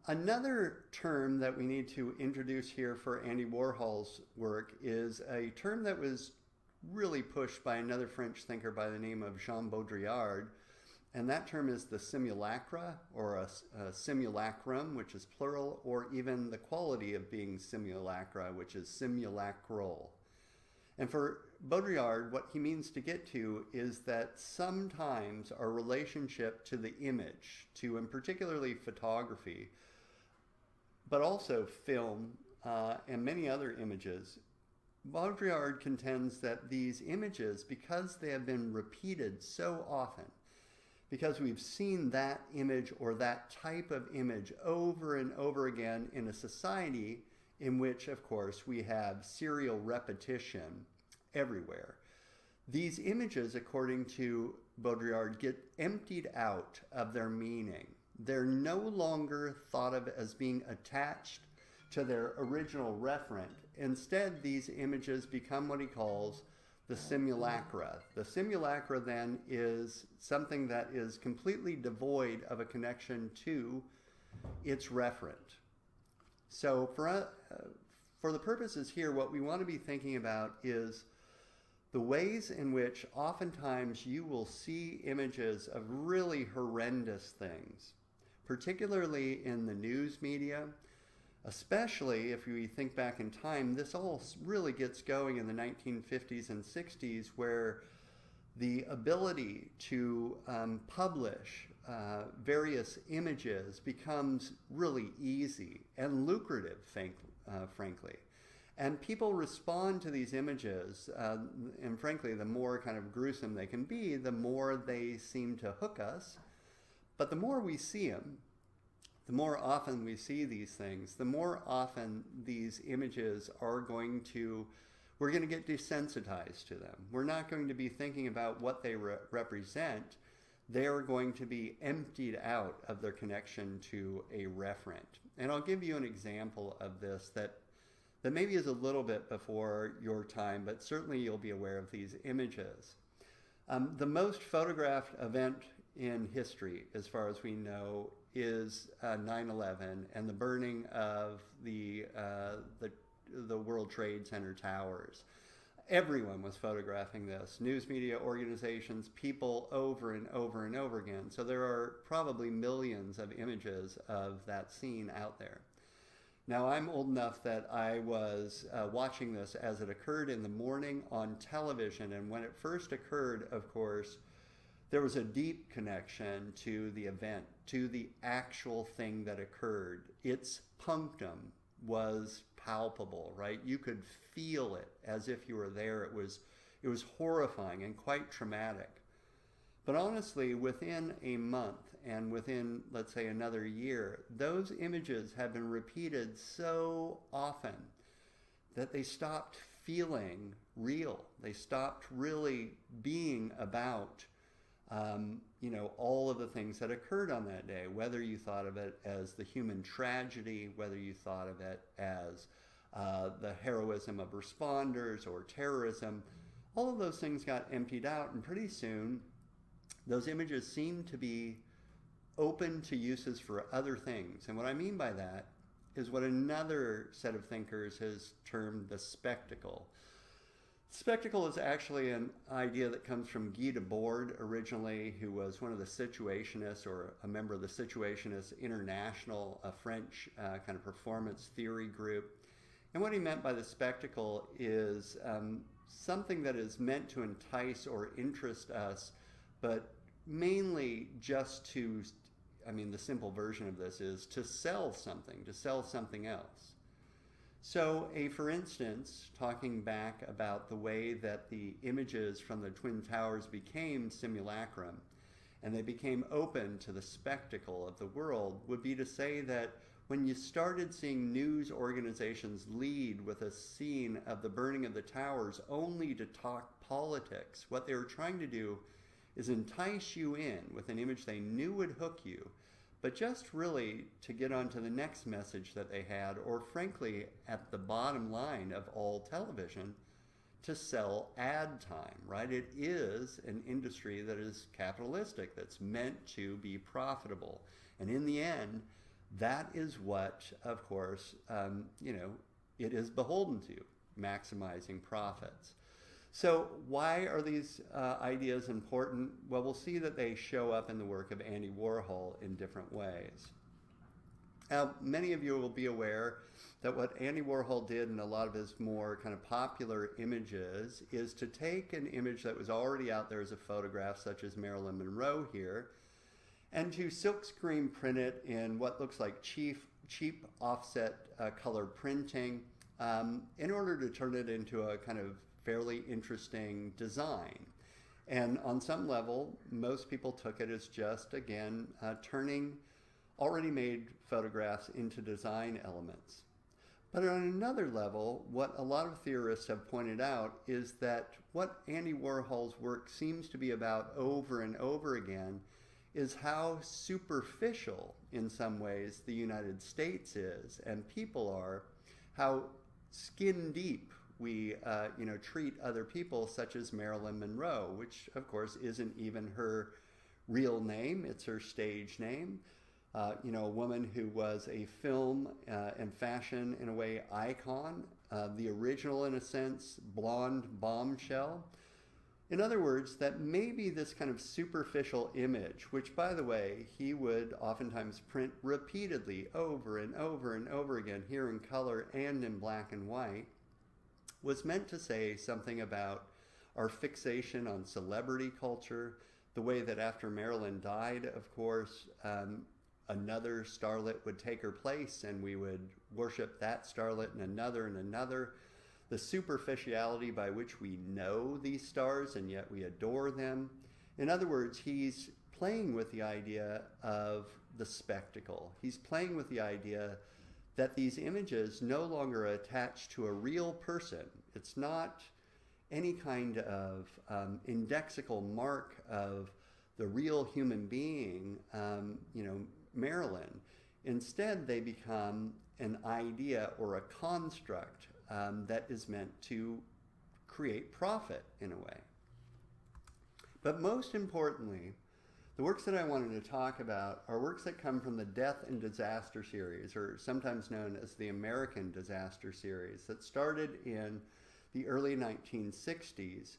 Another term that we need to introduce here for Andy Warhol's work is a term that was really pushed by another French thinker by the name of Jean Baudrillard, and that term is the simulacra, or a simulacrum, which is plural, or even the quality of being simulacra, which is simulacral. And for Baudrillard, what he means to get to is that sometimes our relationship to the image, to and particularly photography, but also film and many other images, Baudrillard contends that these images, because they have been repeated so often, because we've seen that image or that type of image over and over again in a society in which, of course, we have serial repetition everywhere, these images, according to Baudrillard, get emptied out of their meaning. They're no longer thought of as being attached to their original referent. Instead, these images become what he calls the simulacra. The simulacra then is something that is completely devoid of a connection to its referent. So for the purposes here, what we want to be thinking about is the ways in which oftentimes you will see images of really horrendous things, particularly in the news media. Especially if we think back in time, this all really gets going in the 1950s and 60s, where the ability to publish various images becomes really easy and lucrative, frankly. And people respond to these images, and frankly, the more kind of gruesome they can be, the more they seem to hook us. But the more we see them, the more often we see these things, the more often these images are we're going to get desensitized to them. We're not going to be thinking about what they represent. They're going to be emptied out of their connection to a referent. And I'll give you an example of this that maybe is a little bit before your time, but certainly you'll be aware of these images. The most photographed event in history, as far as we know, is 9/11 and the burning of the World Trade Center towers. Everyone was photographing this, news media organizations, people over and over and over again. So there are probably millions of images of that scene out there. Now, I'm old enough that I was watching this as it occurred in the morning on television, and when it first occurred, of course, there was a deep connection to the event, to the actual thing that occurred. Its punctum was palpable, right? You could feel it as if you were there. It was horrifying and quite traumatic. But honestly, within a month and within, let's say, another year, those images have been repeated so often that they stopped feeling real. They stopped really being about all of the things that occurred on that day, whether you thought of it as the human tragedy, whether you thought of it as the heroism of responders or terrorism. All of those things got emptied out, and pretty soon those images seemed to be open to uses for other things. And what I mean by that is what another set of thinkers has termed the spectacle. Spectacle is actually an idea that comes from Guy Debord originally, who was one of the Situationists or a member of the Situationists International, a French kind of performance theory group. And what he meant by the spectacle is something that is meant to entice or interest us, but mainly just to, the simple version of this is to sell something else. So, for instance, talking back about the way that the images from the Twin Towers became simulacrum and they became open to the spectacle of the world would be to say that when you started seeing news organizations lead with a scene of the burning of the towers only to talk politics, what they were trying to do is entice you in with an image they knew would hook you, but just really to get on to the next message that they had, or frankly, at the bottom line of all television, to sell ad time, right? It is an industry that is capitalistic, that's meant to be profitable. And in the end, that is what, of course, it is beholden to, maximizing profits. So why are these ideas important? Well, we'll see that they show up in the work of Andy Warhol in different ways. Now, many of you will be aware that what Andy Warhol did in a lot of his more kind of popular images is to take an image that was already out there as a photograph, such as Marilyn Monroe here, and to silkscreen print it in what looks like cheap offset color printing in order to turn it into a kind of fairly interesting design. And on some level, most people took it as just, again, turning already made photographs into design elements. But on another level, what a lot of theorists have pointed out is that what Andy Warhol's work seems to be about over and over again is how superficial, in some ways, the United States is and people are, how skin deep we treat other people, such as Marilyn Monroe, which of course isn't even her real name, it's her stage name. A woman who was a film and fashion, in a way, icon, the original, in a sense, blonde bombshell. In other words, that maybe this kind of superficial image, which, by the way, he would oftentimes print repeatedly over and over and over again, here in color and in black and white, was meant to say something about our fixation on celebrity culture, the way that after Marilyn died, of course, another starlet would take her place, and we would worship that starlet and another and another. The superficiality by which we know these stars and yet we adore them. In other words, he's playing with the idea of the spectacle. He's playing with the idea that these images no longer are attached to a real person. It's not any kind of indexical mark of the real human being, Marilyn. Instead, they become an idea or a construct that is meant to create profit in a way. But most importantly, the works that I wanted to talk about are works that come from the Death and Disaster series, or sometimes known as the American Disaster series, that started in the early 1960s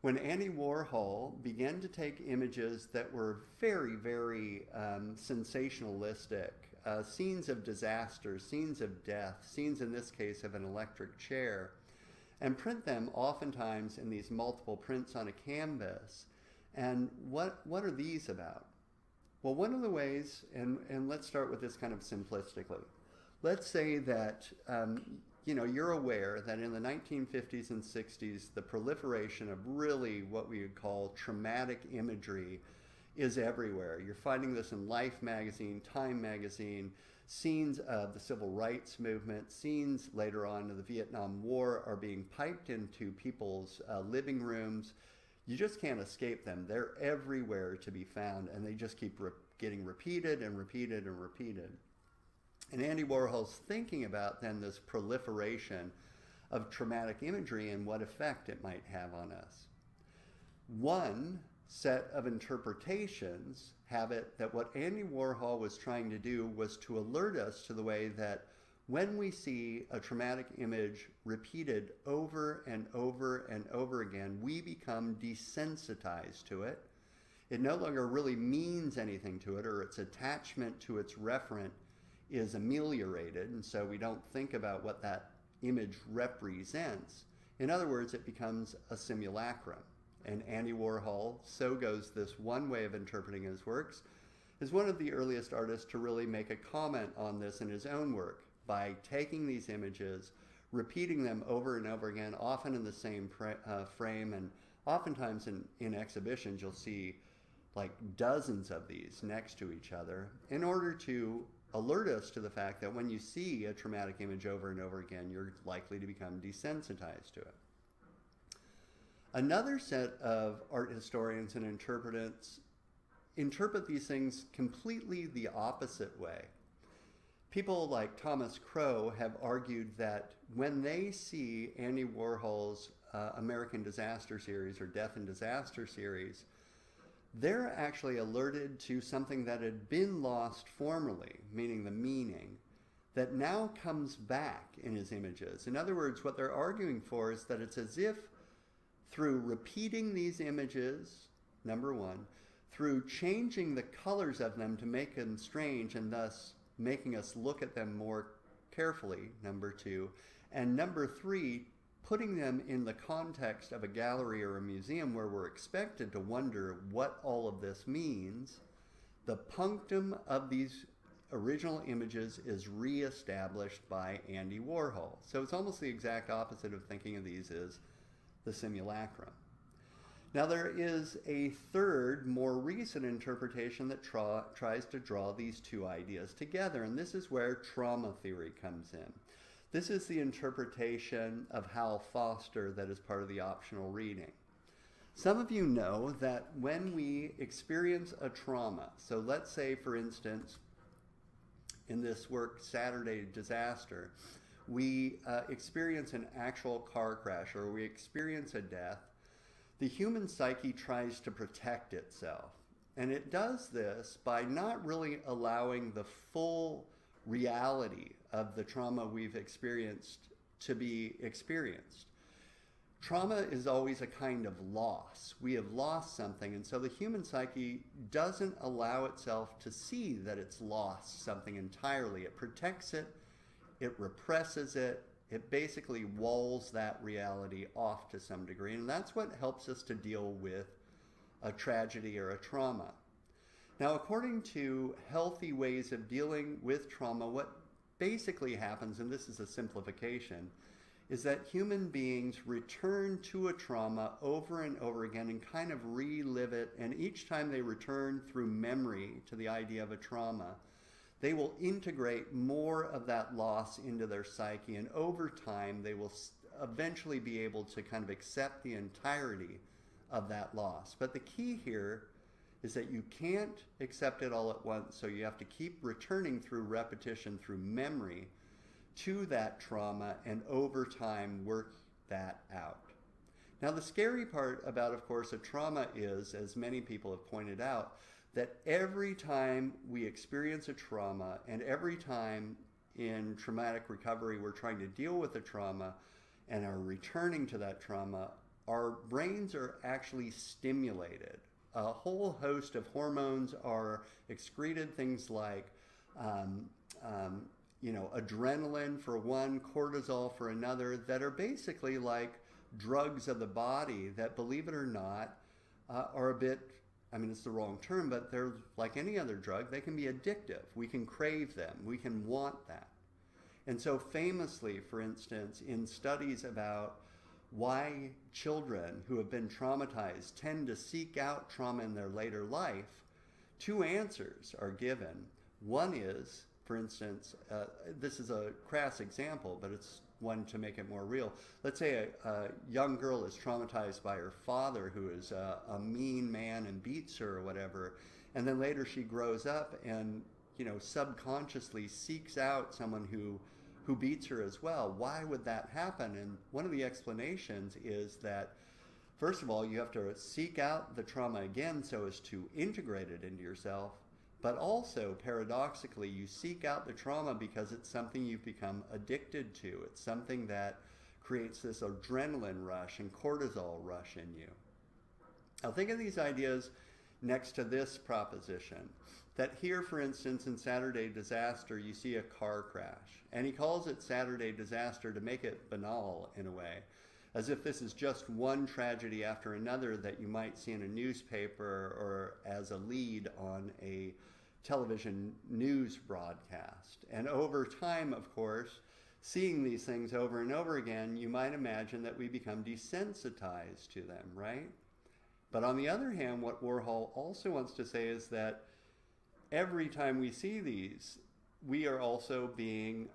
when Andy Warhol began to take images that were very, very sensationalistic, scenes of disaster, scenes of death, scenes in this case of an electric chair, and print them oftentimes in these multiple prints on a canvas. And what are these about? Well, one of the ways, and let's start with this kind of simplistically. Let's say that you're aware that in the 1950s and 60s, the proliferation of really what we would call traumatic imagery is everywhere. You're finding this in Life magazine, Time magazine, scenes of the civil rights movement, scenes later on of the Vietnam War are being piped into people's living rooms. You just can't escape them. They're everywhere to be found, and they just keep getting repeated and repeated and repeated. And Andy Warhol's thinking about then this proliferation of traumatic imagery and what effect it might have on us. One set of interpretations have it that what Andy Warhol was trying to do was to alert us to the way that when we see a traumatic image repeated over and over and over again, we become desensitized to it. It no longer really means anything to it, or its attachment to its referent is ameliorated, and so we don't think about what that image represents. In other words, it becomes a simulacrum. And Andy Warhol, so goes this one way of interpreting his works, is one of the earliest artists to really make a comment on this in his own work by taking these images, repeating them over and over again, often in the same frame, and oftentimes in exhibitions you'll see like dozens of these next to each other in order to alert us to the fact that when you see a traumatic image over and over again, you're likely to become desensitized to it. Another set of art historians and interpretants interpret these things completely the opposite way. People like Thomas Crow have argued that when they see Andy Warhol's American Disaster series or Death and Disaster series, they're actually alerted to something that had been lost formerly, meaning the meaning, that now comes back in his images. In other words, what they're arguing for is that it's as if through repeating these images, number one, through changing the colors of them to make them strange and thus making us look at them more carefully, number two, and number three, putting them in the context of a gallery or a museum where we're expected to wonder what all of this means, the punctum of these original images is reestablished by Andy Warhol. So it's almost the exact opposite of thinking of these as the simulacrum. Now there is a third, more recent interpretation that tries to draw these two ideas together, and this is where trauma theory comes in. This is the interpretation of Hal Foster that is part of the optional reading. Some of you know that when we experience a trauma, so let's say for instance, in this work, Saturday Disaster, we experience an actual car crash or we experience a death, the human psyche tries to protect itself. And it does this by not really allowing the full reality of the trauma we've experienced to be experienced. Trauma is always a kind of loss. We have lost something, and so the human psyche doesn't allow itself to see that it's lost something entirely. It protects it, it represses it, it basically walls that reality off to some degree, and that's what helps us to deal with a tragedy or a trauma. Now, according to healthy ways of dealing with trauma, what basically happens, and this is a simplification, is that human beings return to a trauma over and over again and kind of relive it. And each time they return through memory to the idea of a trauma, they will integrate more of that loss into their psyche. And over time, they will eventually be able to kind of accept the entirety of that loss. But the key here is that you can't accept it all at once. So you have to keep returning through repetition, through memory, to that trauma, and over time work that out. Now, the scary part about, of course, a trauma is, as many people have pointed out, that every time we experience a trauma and every time in traumatic recovery we're trying to deal with a trauma and are returning to that trauma, our brains are actually stimulated. A whole host of hormones are excreted, things like adrenaline for one, cortisol for another, that are basically like drugs of the body that, believe it or not, are a bit, it's the wrong term, but they're like any other drug. They can be addictive. We can crave them. We can want that. And so famously, for instance, in studies about why children who have been traumatized tend to seek out trauma in their later life, two answers are given. One is, for instance, this is a crass example, but it's one to make it more real. Let's say a young girl is traumatized by her father, who is a mean man and beats her or whatever, and then later she grows up and subconsciously seeks out someone who beats her as well. Why would that happen? And one of the explanations is that, first of all, you have to seek out the trauma again so as to integrate it into yourself. But also, paradoxically, you seek out the trauma because it's something you've become addicted to. It's something that creates this adrenaline rush and cortisol rush in you. Now, think of these ideas next to this proposition. That here, for instance, in Saturday Disaster, you see a car crash. And he calls it Saturday Disaster to make it banal, in a way, as if this is just one tragedy after another that you might see in a newspaper or as a lead on a television news broadcast. And over time, of course, seeing these things over and over again, you might imagine that we become desensitized to them, right? But on the other hand, what Warhol also wants to say is that every time we see these, we are also being,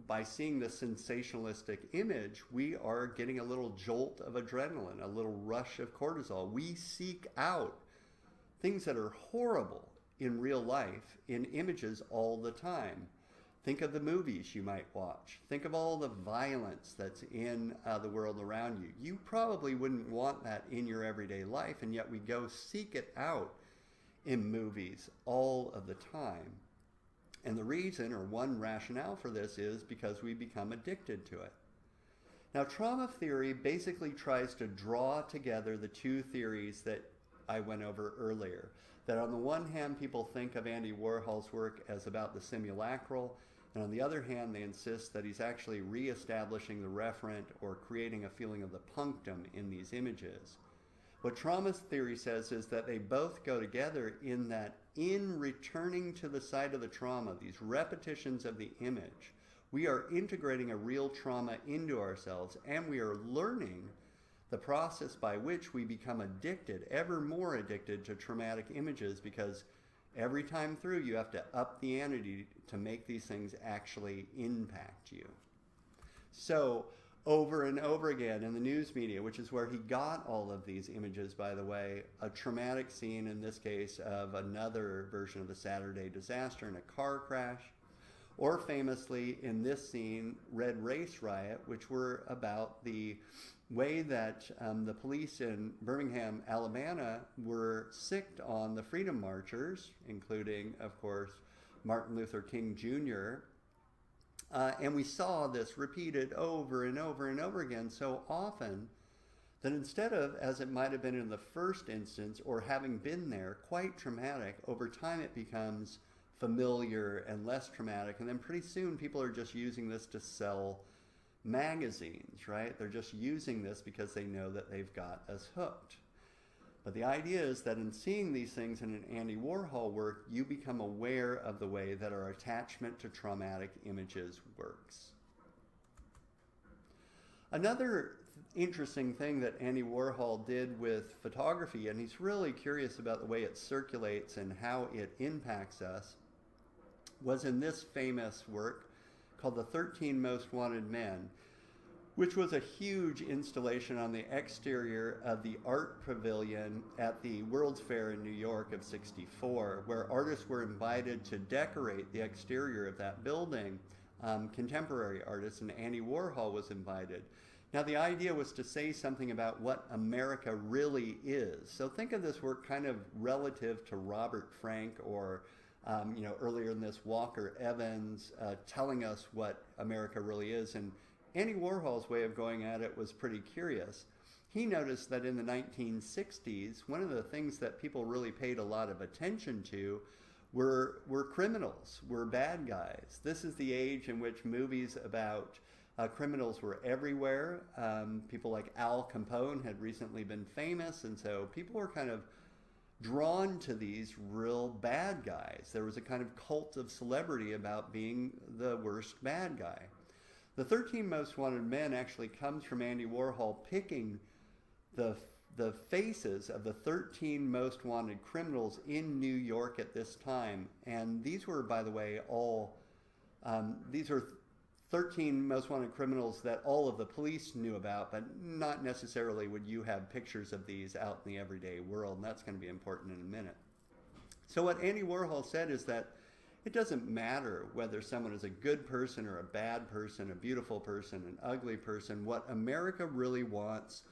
by seeing the sensationalistic image, we are getting a little jolt of adrenaline, a little rush of cortisol. We seek out things that are horrible in real life in images all the time. Think of the movies you might watch. Think of all the violence that's in the world around you. You probably wouldn't want that in your everyday life, and yet we go seek it out in movies all of the time. And the reason, or one rationale for this, is because we become addicted to it. Now, trauma theory basically tries to draw together the two theories that I went over earlier. That on the one hand, people think of Andy Warhol's work as about the simulacral, and on the other hand, they insist that he's actually reestablishing the referent or creating a feeling of the punctum in these images. What trauma theory says is that they both go together in that in returning to the site of the trauma, these repetitions of the image, we are integrating a real trauma into ourselves, and we are learning the process by which we become addicted, ever more addicted to traumatic images, because every time through you have to up the ante to make these things actually impact you. So, over and over again in the news media, which is where he got all of these images, by the way, a traumatic scene, in this case, of another version of the Saturday Disaster in a car crash, or famously in this scene, Red Race Riot, which were about the way that the police in Birmingham, Alabama, were sicked on the freedom marchers, including, of course, Martin Luther King Jr., and we saw this repeated over and over and over again so often that instead of, as it might have been in the first instance, or having been there, quite traumatic, over time it becomes familiar and less traumatic. And then pretty soon people are just using this to sell magazines, right? They're just using this because they know that they've got us hooked. But the idea is that in seeing these things in an Andy Warhol work, you become aware of the way that our attachment to traumatic images works. Another interesting thing that Andy Warhol did with photography, and he's really curious about the way it circulates and how it impacts us, was in this famous work called The 13 Most Wanted Men, which was a huge installation on the exterior of the art pavilion at the World's Fair in New York of '64, where artists were invited to decorate the exterior of that building, contemporary artists, and Andy Warhol was invited. Now, the idea was to say something about what America really is. So think of this work kind of relative to Robert Frank or earlier in this, Walker Evans telling us what America really is. And Andy Warhol's way of going at it was pretty curious. He noticed that in the 1960s, one of the things that people really paid a lot of attention to were criminals, were bad guys. This is the age in which movies about criminals were everywhere. People like Al Capone had recently been famous, and so people were kind of drawn to these real bad guys. There was a kind of cult of celebrity about being the worst bad guy. The 13 Most Wanted Men actually comes from Andy Warhol picking the faces of the 13 most wanted criminals in New York at this time. And these were, by the way, these are 13 most wanted criminals that all of the police knew about, but not necessarily would you have pictures of these out in the everyday world, and that's going to be important in a minute. So what Andy Warhol said is that it doesn't matter whether someone is a good person or a bad person, a beautiful person, an ugly person. What America really wants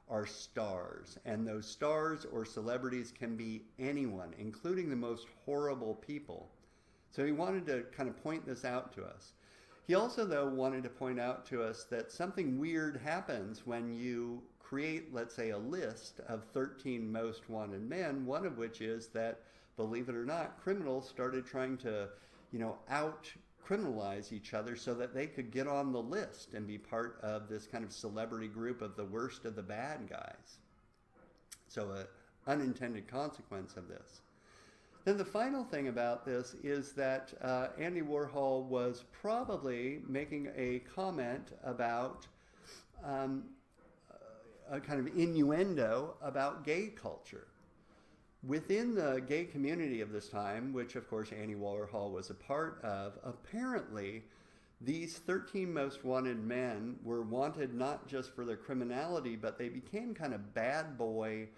are stars, and those stars or celebrities can be anyone, including the most horrible people. So he wanted to kind of point this out to us. He also, though, wanted to point out to us that something weird happens when you create, let's say, a list of 13 most wanted men, one of which is that, believe it or not, criminals started trying to, out-criminalize each other so that they could get on the list and be part of this kind of celebrity group of the worst of the bad guys. So an unintended consequence of this. Then the final thing about this is that Andy Warhol was probably making a comment about a kind of innuendo about gay culture. Within the gay community of this time, which of course Andy Warhol was a part of, apparently these 13 most wanted men were wanted not just for their criminality, but they became kind of bad boy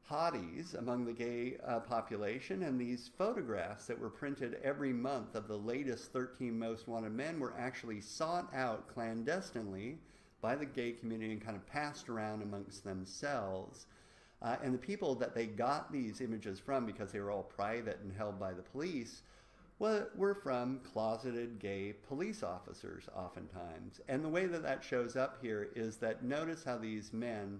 hotties among the gay population, and these photographs that were printed every month of the latest 13 most wanted men were actually sought out clandestinely by the gay community and kind of passed around amongst themselves. And the people that they got these images from, because they were all private and held by the police, were from closeted gay police officers oftentimes. And the way that that shows up here is that notice how these men,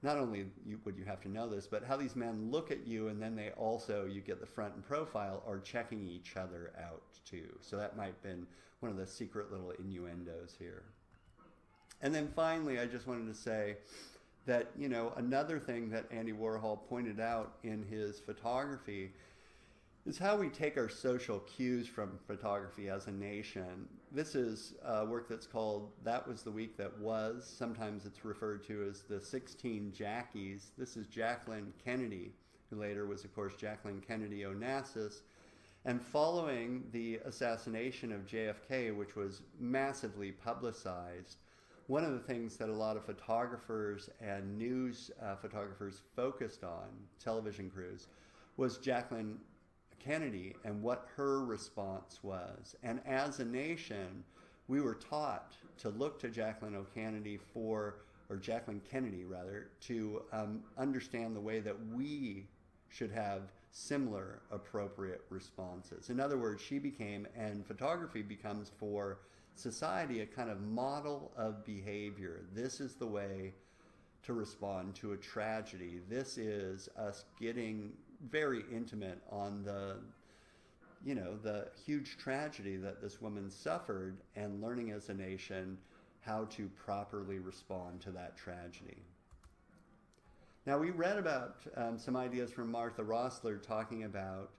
not only would you have to know this, but how these men look at you, and then they also, you get the front and profile, are checking each other out too. So that might have been one of the secret little innuendos here. And then finally, I just wanted to say that, another thing that Andy Warhol pointed out in his photography is how we take our social cues from photography as a nation. This is work that's called That Was the Week That Was. Sometimes it's referred to as the 16 Jackies. This is Jacqueline Kennedy, who later was, of course, Jacqueline Kennedy Onassis. And following the assassination of JFK, which was massively publicized, one of the things that a lot of photographers and news photographers focused on, television crews, was Jacqueline Kennedy and what her response was. And as a nation, we were taught to look to Jacqueline Kennedy to understand the way that we should have similar appropriate responses. In other words, she became, and photography becomes for society, a kind of model of behavior. This is the way to respond to a tragedy. This is us getting very intimate on the huge tragedy that this woman suffered, and learning as a nation how to properly respond to that tragedy. Now, we read about some ideas from Martha Rosler talking about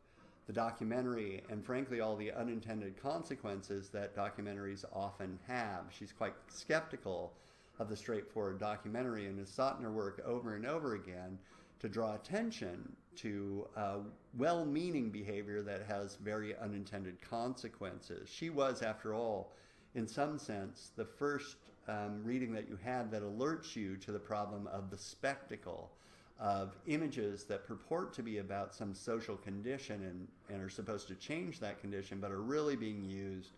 the documentary and, frankly, all the unintended consequences that documentaries often have. She's quite skeptical of the straightforward documentary and has sought in her work over and over again to draw attention to well-meaning behavior that has very unintended consequences. She was, after all, in some sense, the first reading that you had that alerts you to the problem of the spectacle of images that purport to be about some social condition and are supposed to change that condition, but are really being used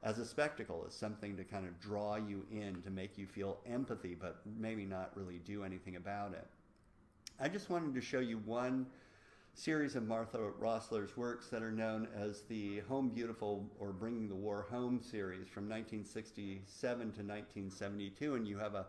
as a spectacle, as something to kind of draw you in, to make you feel empathy, but maybe not really do anything about it. I just wanted to show you one series of Martha Rosler's works that are known as the Home Beautiful or Bringing the War Home series from 1967 to 1972, and you have a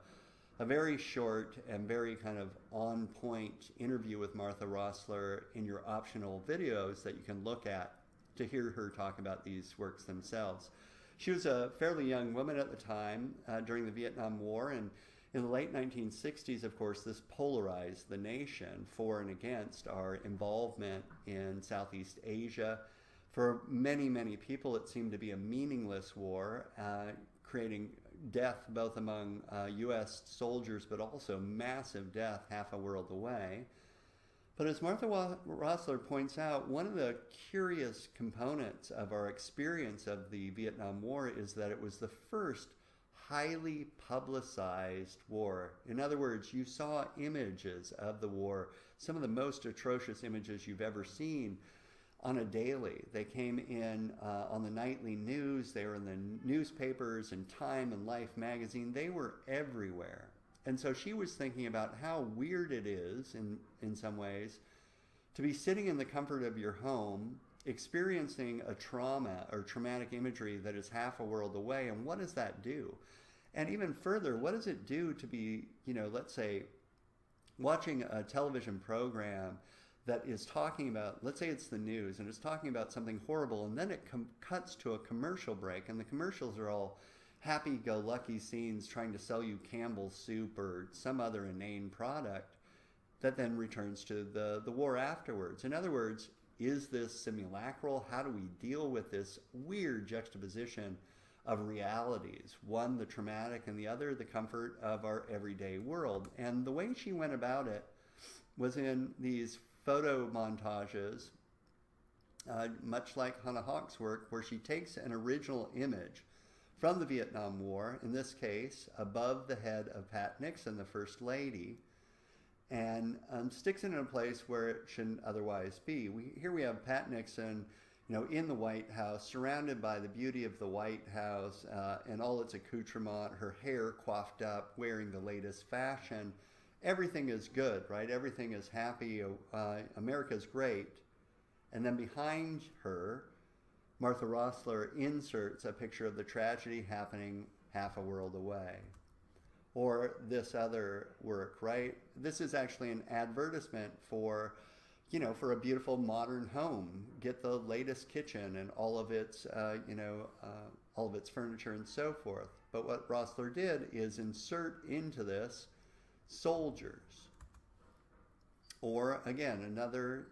very short and very kind of on-point interview with Martha Rosler in your optional videos that you can look at to hear her talk about these works themselves. She was a fairly young woman at the time during the Vietnam War, and in the late 1960s, of course, this polarized the nation for and against our involvement in Southeast Asia. For many, many people, it seemed to be a meaningless war, creating death both among U.S. soldiers, but also massive death half a world away. But as Martha Rosler points out, one of the curious components of our experience of the Vietnam War is that it was the first highly publicized war. In other words, you saw images of the war, some of the most atrocious images you've ever seen, on a daily. They came in on the nightly news, they were in the newspapers and Time and Life magazine, they were everywhere. And so she was thinking about how weird it is, in some ways, to be sitting in the comfort of your home, experiencing a trauma or traumatic imagery that is half a world away, and what does that do? And even further, what does it do to be, let's say, watching a television program that is talking about, let's say it's the news, and it's talking about something horrible, and then it cuts to a commercial break, and the commercials are all happy-go-lucky scenes trying to sell you Campbell's soup or some other inane product that then returns to the war afterwards. In other words, is this simulacral? How do we deal with this weird juxtaposition of realities? One, the traumatic, and the other, the comfort of our everyday world. And the way she went about it was in these photo montages, much like Hannah Hawke's work, where she takes an original image from the Vietnam War, in this case, above the head of Pat Nixon, the First Lady, and sticks it in a place where it shouldn't otherwise be. Here we have Pat Nixon, in the White House, surrounded by the beauty of the White House and all its accoutrement, her hair coiffed up, wearing the latest fashion. Everything is good, right? Everything is happy. America's great. And then behind her, Martha Rosler inserts a picture of the tragedy happening half a world away. Or this other work, right? This is actually an advertisement for, for a beautiful modern home. Get the latest kitchen and all of its, all of its furniture and so forth. But what Rosler did is insert into this soldiers. Or again, another,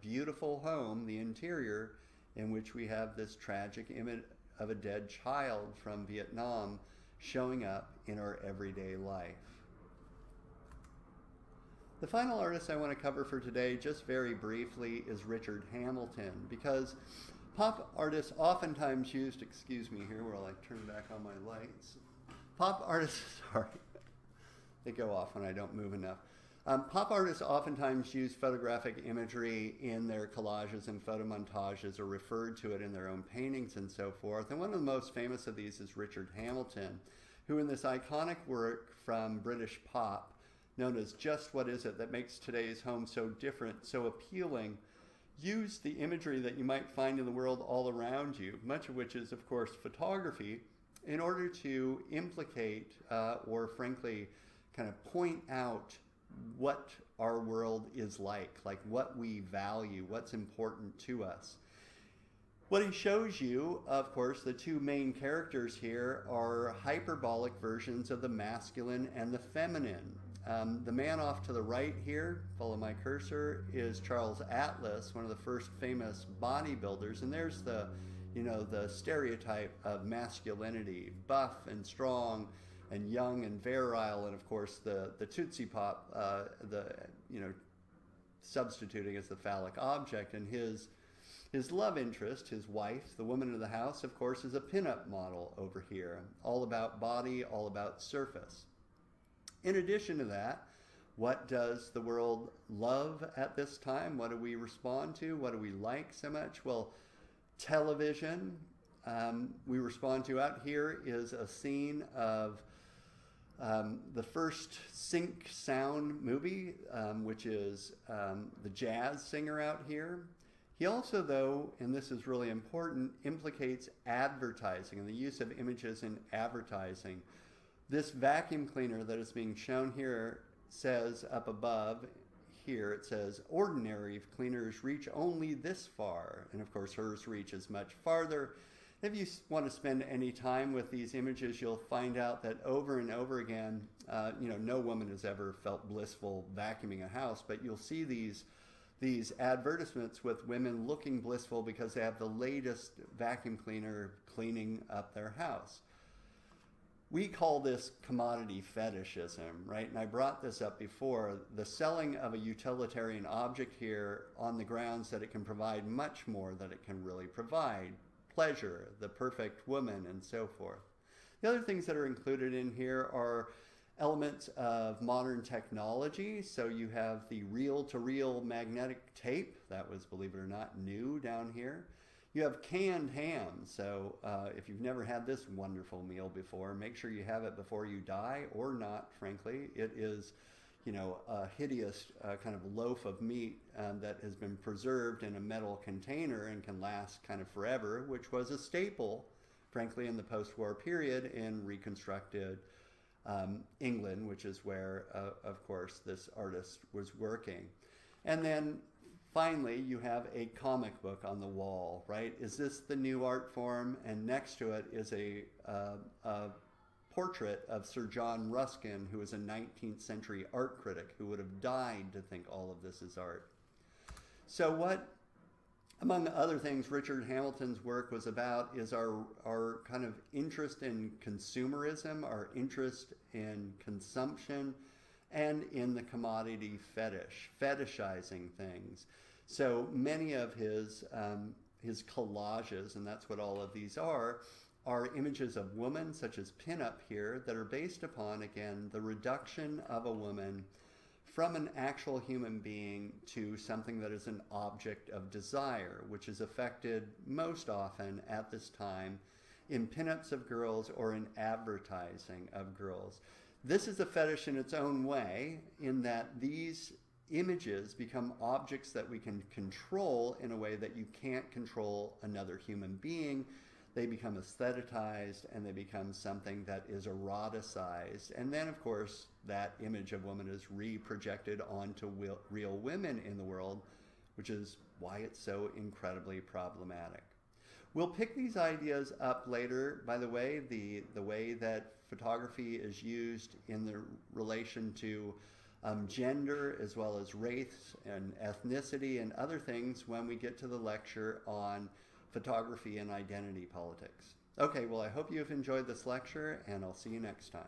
beautiful home, the interior, in which we have this tragic image of a dead child from Vietnam showing up in our everyday life. The final artist I want to cover for today, just very briefly, is Richard Hamilton, because pop artists oftentimes used, excuse me here while I turn back on my lights. Pop artists, sorry, they go off when I don't move enough. Pop artists oftentimes use photographic imagery in their collages and photo montages, or referred to it in their own paintings and so forth. And one of the most famous of these is Richard Hamilton, who in this iconic work from British pop, known as Just What Is It That Makes Today's Home So Different, So Appealing, used the imagery that you might find in the world all around you, much of which is, of course, photography, in order to implicate or frankly kind of point out what our world is like what we value, what's important to us. What he shows you, of course, the two main characters here are hyperbolic versions of the masculine and the feminine. The man off to the right here, follow my cursor, is Charles Atlas, one of the first famous bodybuilders. And there's the, the stereotype of masculinity, buff and strong and young and virile. And of course, the Tootsie Pop, substituting as the phallic object. And his love interest, his wife, the woman of the house, of course, is a pinup model over here. All about body, all about surface. In addition to that, what does the world love at this time? What do we respond to? What do we like so much? Well, television. We respond to out here is a scene of the first sync sound movie, which is the jazz singer out here. He also, though, and this is really important, implicates advertising and the use of images in advertising. This vacuum cleaner that is being shown here says up above here, it says, ordinary cleaners reach only this far. And of course, hers reaches much farther. If you want to spend any time with these images, you'll find out that over and over again, no woman has ever felt blissful vacuuming a house, but you'll see these advertisements with women looking blissful because they have the latest vacuum cleaner cleaning up their house. We call this commodity fetishism, right? And I brought this up before. The selling of a utilitarian object here on the grounds that it can provide much more than it can really provide. Pleasure, the perfect woman, and so forth. The other things that are included in here are elements of modern technology. So you have the reel-to-reel magnetic tape. That was, believe it or not, new down here. You have canned ham. So if you've never had this wonderful meal before, make sure you have it before you die, or not, frankly. It is, a hideous kind of loaf of meat that has been preserved in a metal container and can last kind of forever, which was a staple, frankly, in the post-war period in reconstructed England, which is where, of course, this artist was working. And then finally, you have a comic book on the wall, right? Is this the new art form? And next to it is a portrait of Sir John Ruskin, who was a 19th century art critic who would have died to think all of this is art. So what, among other things, Richard Hamilton's work was about is our kind of interest in consumerism, our interest in consumption, and in the commodity fetish, fetishizing things. So many of his collages, and that's what all of these are images of women, such as pinup here, that are based upon, again, the reduction of a woman from an actual human being to something that is an object of desire, which is affected most often at this time in pinups of girls or in advertising of girls. This is a fetish in its own way, in that these images become objects that we can control in a way that you can't control another human being. They become aesthetized, and they become something that is eroticized. And then, of course, that image of woman is re-projected onto real women in the world, which is why it's so incredibly problematic. We'll pick these ideas up later. By the way, the way that photography is used in the relation to gender, as well as race and ethnicity and other things, when we get to the lecture on photography and identity politics. Okay, well, I hope you have enjoyed this lecture, and I'll see you next time.